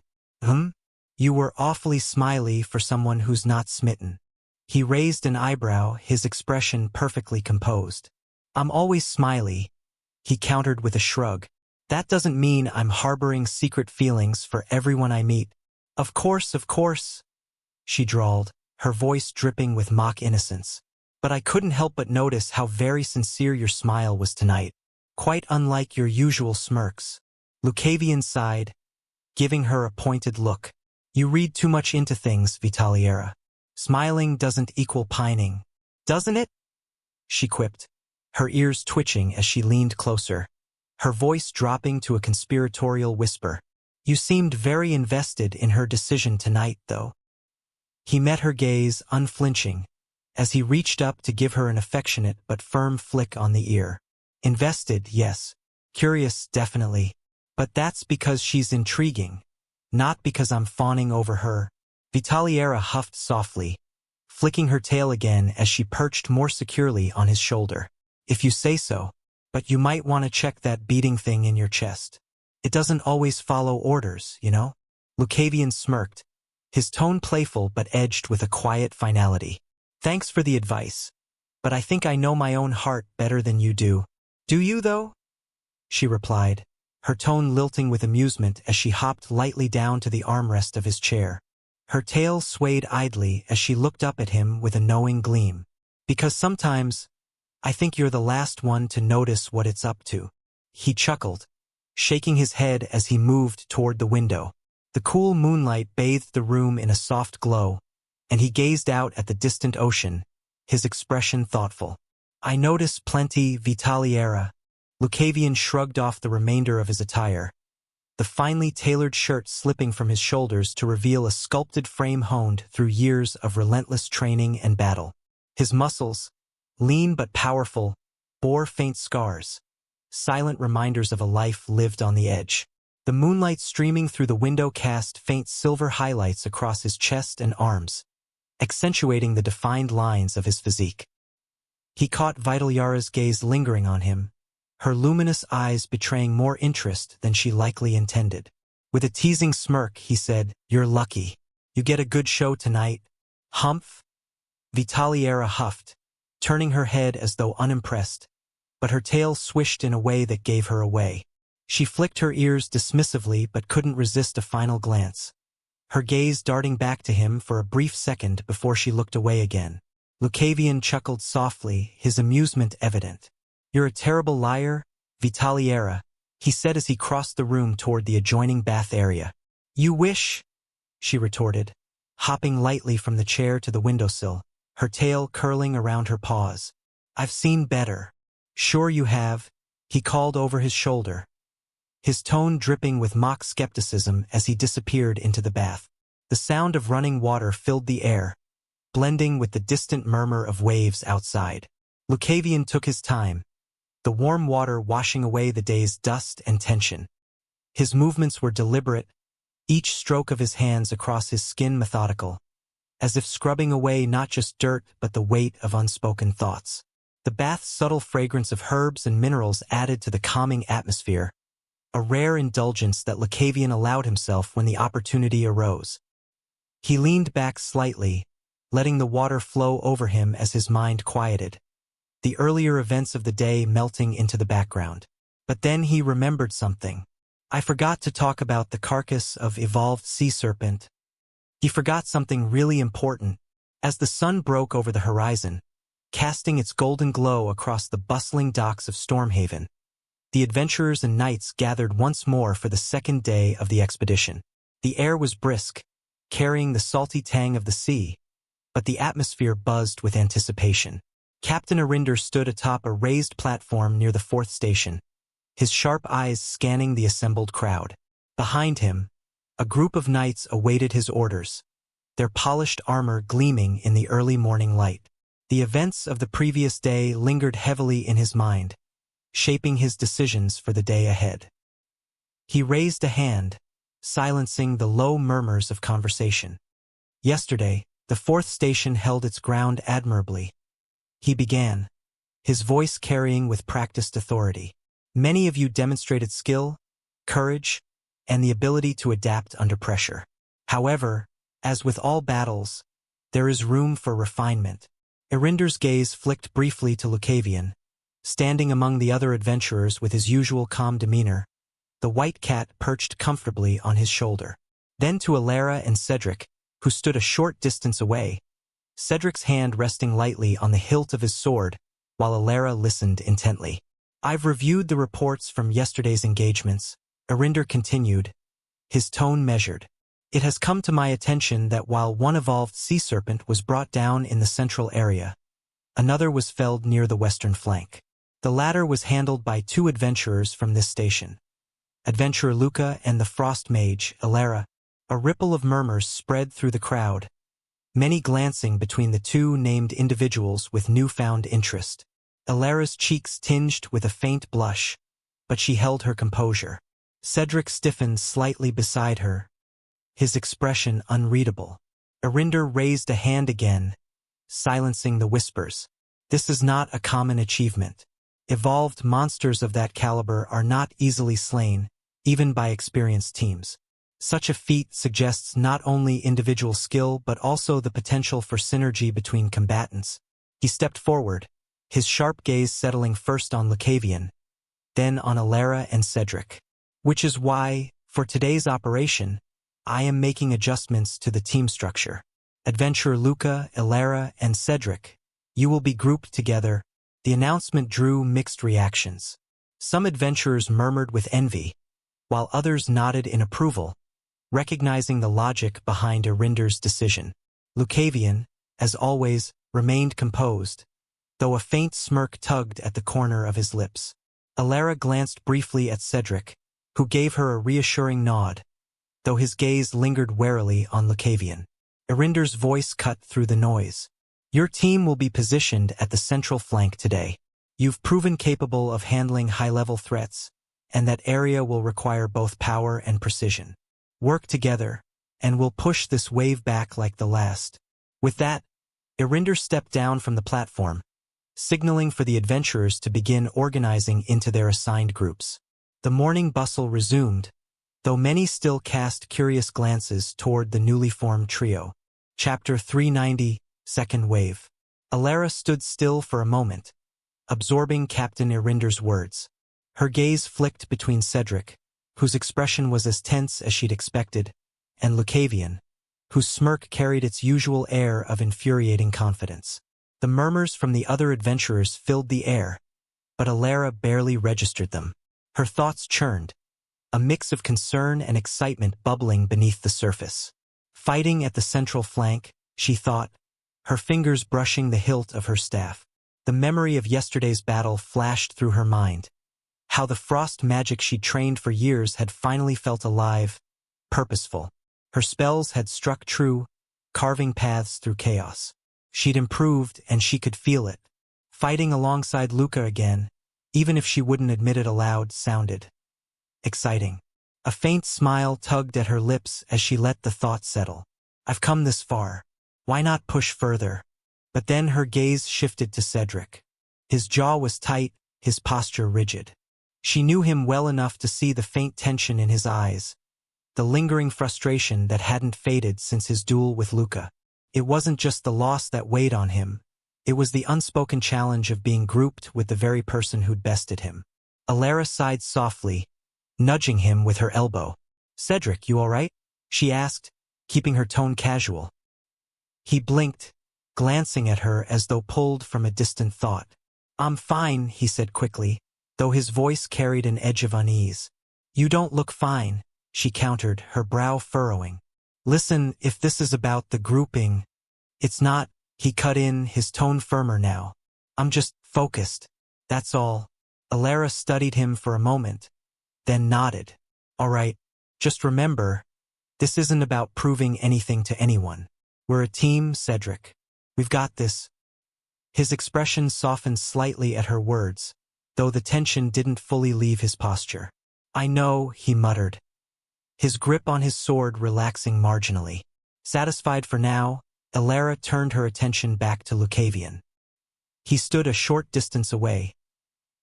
You were awfully smiley for someone who's not smitten. He raised an eyebrow, his expression perfectly composed. I'm always smiley, he countered with a shrug. That doesn't mean I'm harboring secret feelings for everyone I meet. Of course, she drawled, her voice dripping with mock innocence. But I couldn't help but notice how very sincere your smile was tonight, quite unlike your usual smirks. Lucavion sighed, giving her a pointed look. You read too much into things, Vitaliera. Smiling doesn't equal pining, doesn't it? She quipped, her ears twitching as she leaned closer, her voice dropping to a conspiratorial whisper. You seemed very invested in her decision tonight, though. He met her gaze, unflinching, as he reached up to give her an affectionate but firm flick on the ear. Invested, yes. Curious, definitely. But that's because she's intriguing, not because I'm fawning over her. Vitaliera huffed softly, flicking her tail again as she perched more securely on his shoulder. If you say so, but you might want to check that beating thing in your chest. It doesn't always follow orders, you know? Lucavion smirked, his tone playful but edged with a quiet finality. Thanks for the advice, but I think I know my own heart better than you do. Do you, though? She replied, her tone lilting with amusement as she hopped lightly down to the armrest of his chair. Her tail swayed idly as she looked up at him with a knowing gleam. Because sometimes, I think you're the last one to notice what it's up to. He chuckled, shaking his head as he moved toward the window. The cool moonlight bathed the room in a soft glow, and he gazed out at the distant ocean, his expression thoughtful. I notice plenty, Vitaliera. Lucavion shrugged off the remainder of his attire, the finely tailored shirt slipping from his shoulders to reveal a sculpted frame honed through years of relentless training and battle. His muscles, lean but powerful, bore faint scars, silent reminders of a life lived on the edge. The moonlight streaming through the window cast faint silver highlights across his chest and arms, accentuating the defined lines of his physique. He caught Vitaliara's gaze lingering on him, her luminous eyes betraying more interest than she likely intended. With a teasing smirk, he said, You're lucky. You get a good show tonight. Humph? Vitaliera huffed, turning her head as though unimpressed, but her tail swished in a way that gave her away. She flicked her ears dismissively but couldn't resist a final glance, her gaze darting back to him for a brief second before she looked away again. Lucavion chuckled softly, his amusement evident. You're a terrible liar, Vitaliera, he said as he crossed the room toward the adjoining bath area. You wish, she retorted, hopping lightly from the chair to the windowsill, her tail curling around her paws. I've seen better. Sure you have, he called over his shoulder, his tone dripping with mock skepticism as he disappeared into the bath. The sound of running water filled the air, blending with the distant murmur of waves outside. Lucavion took his time, the warm water washing away the day's dust and tension. His movements were deliberate, each stroke of his hands across his skin methodical, as if scrubbing away not just dirt but the weight of unspoken thoughts. The bath's subtle fragrance of herbs and minerals added to the calming atmosphere, a rare indulgence that Lucavion allowed himself when the opportunity arose. He leaned back slightly, letting the water flow over him as his mind quieted, the earlier events of the day melting into the background. But then he remembered something. I forgot to talk about the carcass of evolved sea serpent. He forgot something really important. As the sun broke over the horizon, casting its golden glow across the bustling docks of Stormhaven, the adventurers and knights gathered once more for the second day of the expedition. The air was brisk, carrying the salty tang of the sea, but the atmosphere buzzed with anticipation. Captain Arinder stood atop a raised platform near the fourth station, his sharp eyes scanning the assembled crowd. Behind him, a group of knights awaited his orders, their polished armor gleaming in the early morning light. The events of the previous day lingered heavily in his mind, shaping his decisions for the day ahead. He raised a hand, silencing the low murmurs of conversation. Yesterday, the fourth station held its ground admirably. He began, his voice carrying with practiced authority. Many of you demonstrated skill, courage, and the ability to adapt under pressure. However, as with all battles, there is room for refinement. Arinder's gaze flicked briefly to Lucavion, standing among the other adventurers with his usual calm demeanor, the white cat perched comfortably on his shoulder. Then to Alara and Cedric, who stood a short distance away, Cedric's hand resting lightly on the hilt of his sword, while Alara listened intently. I've reviewed the reports from yesterday's engagements, Arinder continued, his tone measured. It has come to my attention that while one evolved sea serpent was brought down in the central area, another was felled near the western flank. The latter was handled by two adventurers from this station, Adventurer Luca and the frost mage, Alara. A ripple of murmurs spread through the crowd, many glancing between the two named individuals with newfound interest. Alara's cheeks tinged with a faint blush, but she held her composure. Cedric stiffened slightly beside her, his expression unreadable. Arinder raised a hand again, silencing the whispers. This is not a common achievement. Evolved monsters of that caliber are not easily slain, even by experienced teams. Such a feat suggests not only individual skill but also the potential for synergy between combatants. He stepped forward, his sharp gaze settling first on Lucavion, then on Alara and Cedric. Which is why, for today's operation, I am making adjustments to the team structure. Adventurer Luca, Alara, and Cedric, you will be grouped together. The announcement drew mixed reactions. Some adventurers murmured with envy, while others nodded in approval, recognizing the logic behind Arinder's decision. Lucavion, as always, remained composed, though a faint smirk tugged at the corner of his lips. Alara glanced briefly at Cedric, who gave her a reassuring nod, though his gaze lingered warily on Lucavion. Arinder's voice cut through the noise. Your team will be positioned at the central flank today. You've proven capable of handling high-level threats, and that area will require both power and precision. Work together, and we'll push this wave back like the last. With that, Arinder stepped down from the platform, signaling for the adventurers to begin organizing into their assigned groups. The morning bustle resumed, though many still cast curious glances toward the newly formed trio. Chapter 390, Second Wave. Alara stood still for a moment, absorbing Captain Arinder's words. Her gaze flicked between Cedric, whose expression was as tense as she'd expected, and Lucavion, whose smirk carried its usual air of infuriating confidence. The murmurs from the other adventurers filled the air, but Alara barely registered them. Her thoughts churned, a mix of concern and excitement bubbling beneath the surface. Fighting at the central flank, she thought, her fingers brushing the hilt of her staff. The memory of yesterday's battle flashed through her mind. how the frost magic she'd trained for years had finally felt alive, purposeful. Her spells had struck true, carving paths through chaos. She'd improved and she could feel it. Fighting alongside Luca again, even if she wouldn't admit it aloud, sounded exciting. A faint smile tugged at her lips as she let the thought settle. I've come this far. Why not push further? But then her gaze shifted to Cedric. His jaw was tight, his posture rigid. She knew him well enough to see the faint tension in his eyes, the lingering frustration that hadn't faded since his duel with Luca. It wasn't just the loss that weighed on him. It was the unspoken challenge of being grouped with the very person who'd bested him. Alara sighed softly, nudging him with her elbow. "Cedric, you all right?" she asked, keeping her tone casual. He blinked, glancing at her as though pulled from a distant thought. "I'm fine," he said quickly, though his voice carried an edge of unease. "You don't look fine," she countered, her brow furrowing. "Listen, if this is about the grouping, it's not," he cut in, his tone firmer now. "I'm just focused. That's all." Alara studied him for a moment, then nodded. "All right, just remember, this isn't about proving anything to anyone. We're a team, Cedric. We've got this." His expression softened slightly at her words, though the tension didn't fully leave his posture. "I know," he muttered, his grip on his sword relaxing marginally. Satisfied for now, Alara turned her attention back to Lucavion. He stood a short distance away,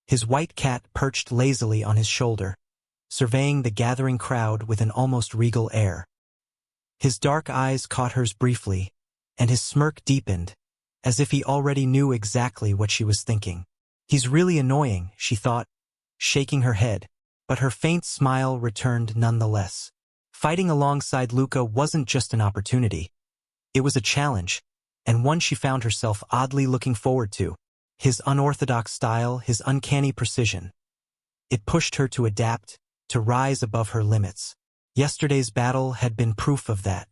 his white cat perched lazily on his shoulder, surveying the gathering crowd with an almost regal air. His dark eyes caught hers briefly, and his smirk deepened, as if he already knew exactly what she was thinking. "He's really annoying," she thought, shaking her head, but her faint smile returned nonetheless. Fighting alongside Luca wasn't just an opportunity. It was a challenge, and one she found herself oddly looking forward to. His unorthodox style, his uncanny precision. It pushed her to adapt, to rise above her limits. Yesterday's battle had been proof of that.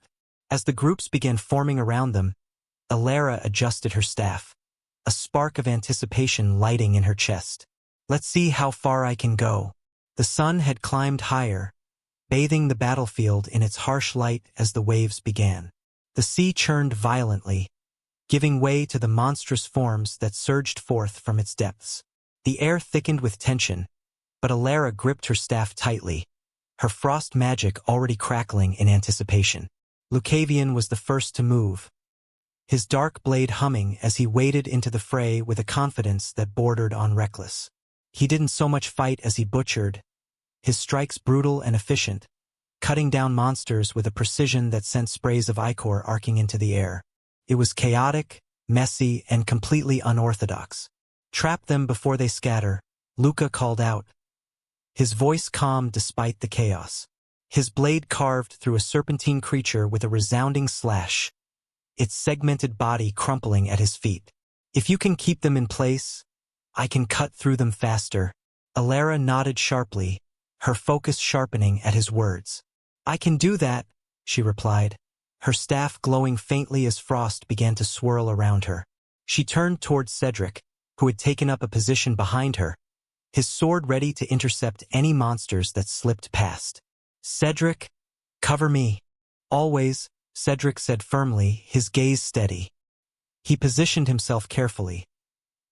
As the groups began forming around them, Alara adjusted her staff, a spark of anticipation lighting in her chest. "Let's see how far I can go." The sun had climbed higher, bathing the battlefield in its harsh light as the waves began. The sea churned violently, giving way to the monstrous forms that surged forth from its depths. The air thickened with tension, but Alara gripped her staff tightly, her frost magic already crackling in anticipation. Lucavion was the first to move, his dark blade humming as he waded into the fray with a confidence that bordered on reckless. He didn't so much fight as he butchered, his strikes brutal and efficient, cutting down monsters with a precision that sent sprays of ichor arcing into the air. It was chaotic, messy, and completely unorthodox. "Trap them before they scatter," Luca called out, his voice calm despite the chaos. His blade carved through a serpentine creature with a resounding slash, its segmented body crumpling at his feet. "If you can keep them in place, I can cut through them faster." Alara nodded sharply, her focus sharpening at his words. "I can do that," she replied, her staff glowing faintly as frost began to swirl around her. She turned towards Cedric, who had taken up a position behind her, his sword ready to intercept any monsters that slipped past. "Cedric, cover me." "Always," Cedric said firmly, his gaze steady. He positioned himself carefully,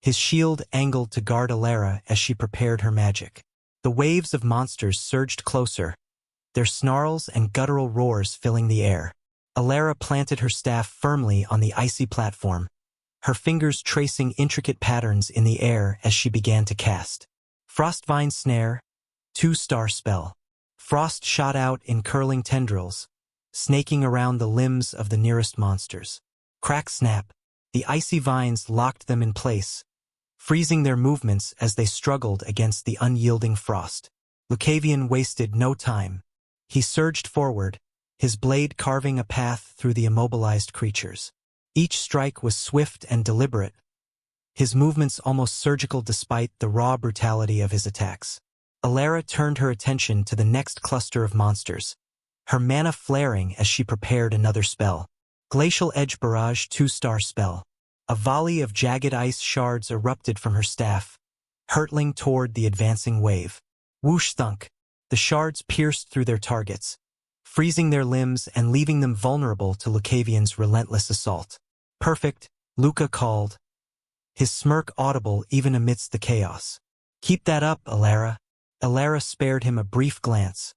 his shield angled to guard Alara as she prepared her magic. The waves of monsters surged closer, their snarls and guttural roars filling the air. Alara planted her staff firmly on the icy platform, her fingers tracing intricate patterns in the air as she began to cast. Frostvine Snare, 2-star spell. Frost shot out in curling tendrils, snaking around the limbs of the nearest monsters. Crack snap, the icy vines locked them in place, freezing their movements as they struggled against the unyielding frost. Lucavion wasted no time. He surged forward, his blade carving a path through the immobilized creatures. Each strike was swift and deliberate, his movements almost surgical despite the raw brutality of his attacks. Alara turned her attention to the next cluster of monsters, her mana flaring as she prepared another spell. Glacial Edge Barrage, 2-star spell. A volley of jagged ice shards erupted from her staff, hurtling toward the advancing wave. Whoosh thunk. The shards pierced through their targets, freezing their limbs and leaving them vulnerable to Lucavion's relentless assault. Perfect, Luca called, his smirk audible even amidst the chaos. Keep that up, Alara. Alara spared him a brief glance,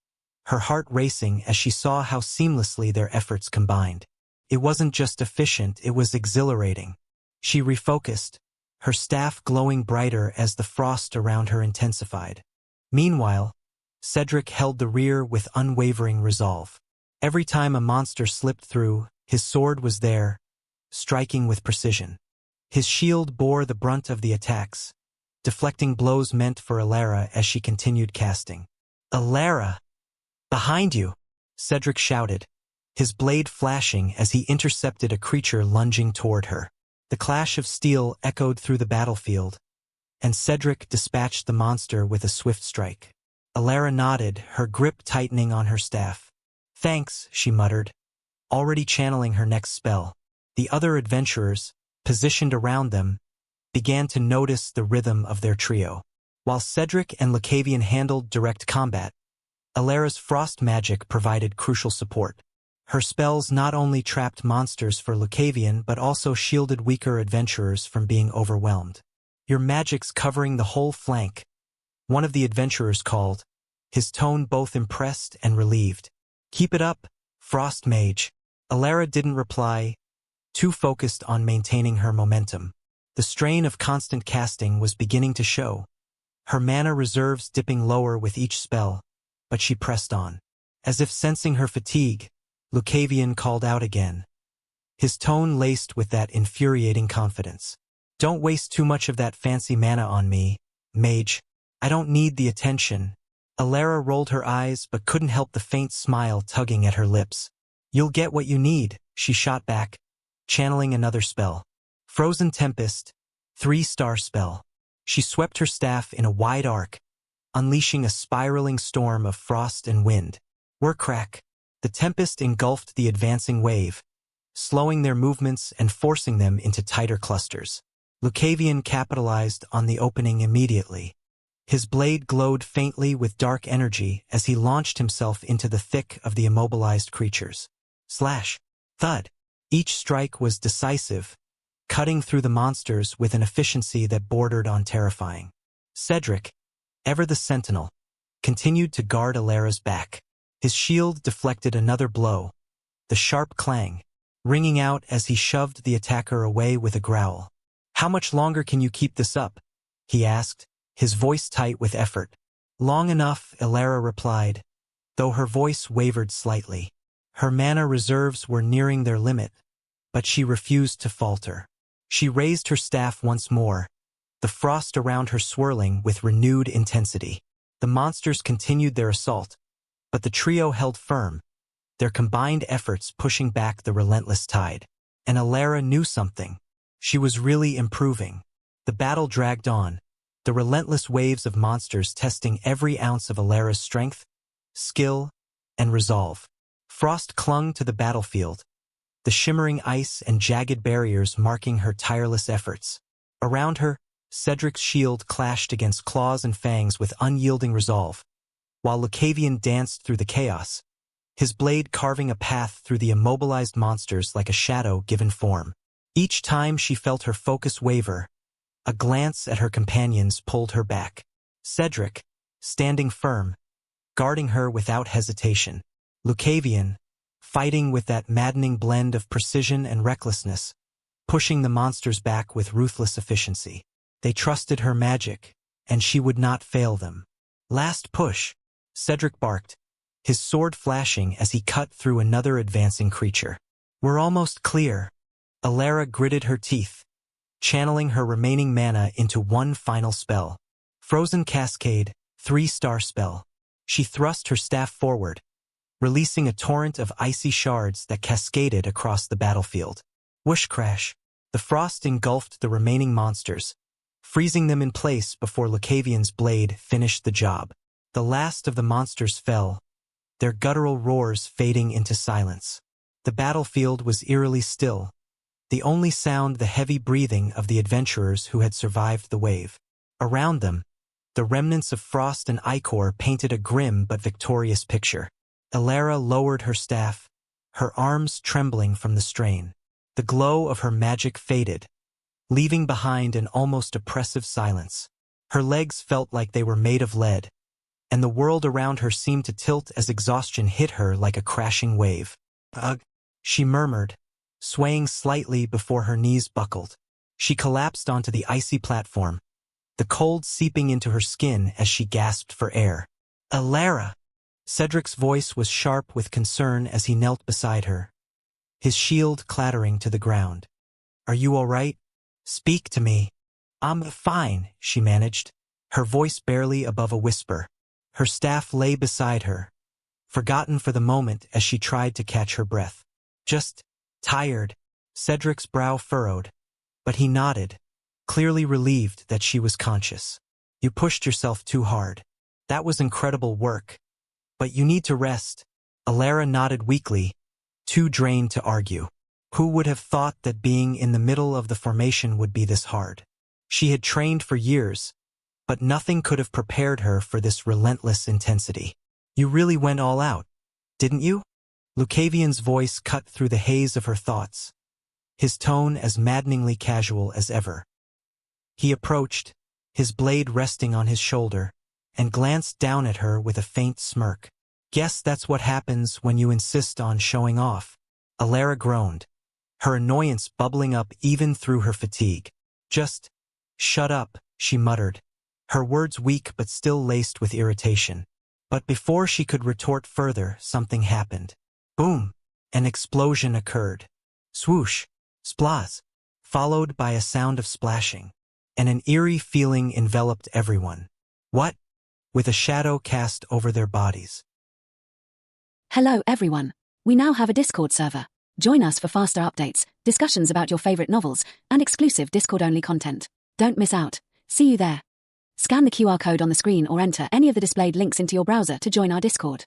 her heart racing as she saw how seamlessly their efforts combined. It wasn't just efficient, it was exhilarating. She refocused, her staff glowing brighter as the frost around her intensified. Meanwhile, Cedric held the rear with unwavering resolve. Every time a monster slipped through, his sword was there, striking with precision. His shield bore the brunt of the attacks, deflecting blows meant for Alara as she continued casting. Alara! Behind you! Cedric shouted, his blade flashing as he intercepted a creature lunging toward her. The clash of steel echoed through the battlefield, and Cedric dispatched the monster with a swift strike. Alara nodded, her grip tightening on her staff. Thanks, she muttered, already channeling her next spell. The other adventurers, positioned around them, began to notice the rhythm of their trio. While Cedric and Lucavion handled direct combat, Alara's frost magic provided crucial support. Her spells not only trapped monsters for Lucavion but also shielded weaker adventurers from being overwhelmed. Your magic's covering the whole flank, one of the adventurers called, his tone both impressed and relieved. Keep it up, Frost Mage. Alara didn't reply, too focused on maintaining her momentum. The strain of constant casting was beginning to show, her mana reserves dipping lower with each spell, but she pressed on. As if sensing her fatigue, Lucavion called out again, his tone laced with that infuriating confidence. Don't waste too much of that fancy mana on me, mage. I don't need the attention. Alara rolled her eyes but couldn't help the faint smile tugging at her lips. You'll get what you need, she shot back, channeling another spell. Frozen Tempest, 3-star spell. She swept her staff in a wide arc, unleashing a spiraling storm of frost and wind. Whircrack. The tempest engulfed the advancing wave, slowing their movements and forcing them into tighter clusters. Lucavion capitalized on the opening immediately. His blade glowed faintly with dark energy as he launched himself into the thick of the immobilized creatures. Slash. Thud. Each strike was decisive, cutting through the monsters with an efficiency that bordered on terrifying. Cedric, ever the sentinel, continued to guard Alara's back. His shield deflected another blow, the sharp clang, ringing out as he shoved the attacker away with a growl. How much longer can you keep this up? He asked, his voice tight with effort. Long enough, Alara replied, though her voice wavered slightly. Her mana reserves were nearing their limit, but she refused to falter. She raised her staff once more, the frost around her swirling with renewed intensity. The monsters continued their assault, but the trio held firm, their combined efforts pushing back the relentless tide. And Alara knew something. She was really improving. The battle dragged on, the relentless waves of monsters testing every ounce of Alara's strength, skill, and resolve. Frost clung to the battlefield, the shimmering ice and jagged barriers marking her tireless efforts. Around her, Cedric's shield clashed against claws and fangs with unyielding resolve, while Lucavion danced through the chaos, his blade carving a path through the immobilized monsters like a shadow given form. Each time she felt her focus waver, a glance at her companions pulled her back. Cedric, standing firm, guarding her without hesitation. Lucavion, fighting with that maddening blend of precision and recklessness, pushing the monsters back with ruthless efficiency. They trusted her magic, and she would not fail them. Last push, Cedric barked, his sword flashing as he cut through another advancing creature. We're almost clear. Alara gritted her teeth, channeling her remaining mana into one final spell. Frozen Cascade, 3-star spell. She thrust her staff forward, releasing a torrent of icy shards that cascaded across the battlefield. Whoosh crash. The frost engulfed the remaining monsters, freezing them in place before Lucavion's blade finished the job. The last of the monsters fell, their guttural roars fading into silence. The battlefield was eerily still, the only sound the heavy breathing of the adventurers who had survived the wave. Around them, the remnants of frost and ichor painted a grim but victorious picture. Alara lowered her staff, her arms trembling from the strain. The glow of her magic faded, leaving behind an almost oppressive silence. Her legs felt like they were made of lead, and the world around her seemed to tilt as exhaustion hit her like a crashing wave. Ugh, she murmured, swaying slightly before her knees buckled. She collapsed onto the icy platform, the cold seeping into her skin as she gasped for air. Alara! Cedric's voice was sharp with concern as he knelt beside her, his shield clattering to the ground. Are you all right? Speak to me. I'm fine, she managed, her voice barely above a whisper. Her staff lay beside her, forgotten for the moment as she tried to catch her breath. Just tired. Cedric's brow furrowed, but he nodded, clearly relieved that she was conscious. You pushed yourself too hard. That was incredible work. But you need to rest. Alara nodded weakly, too drained to argue. Who would have thought that being in the middle of the formation would be this hard? She had trained for years, but nothing could have prepared her for this relentless intensity. You really went all out, didn't you? Lucavion's voice cut through the haze of her thoughts, his tone as maddeningly casual as ever. He approached, his blade resting on his shoulder, and glanced down at her with a faint smirk. Guess that's what happens when you insist on showing off. Alara groaned, her annoyance bubbling up even through her fatigue. Just shut up, she muttered, her words weak but still laced with irritation. But before she could retort further, something happened. Boom! An explosion occurred. Swoosh! Splaz! Followed by a sound of splashing, and an eerie feeling enveloped everyone. What? With a shadow cast over their bodies. Hello everyone. We now have a Discord server. Join us for faster updates, discussions about your favorite novels, and exclusive Discord-only content. Don't miss out. See you there. Scan the QR code on the screen or enter any of the displayed links into your browser to join our Discord.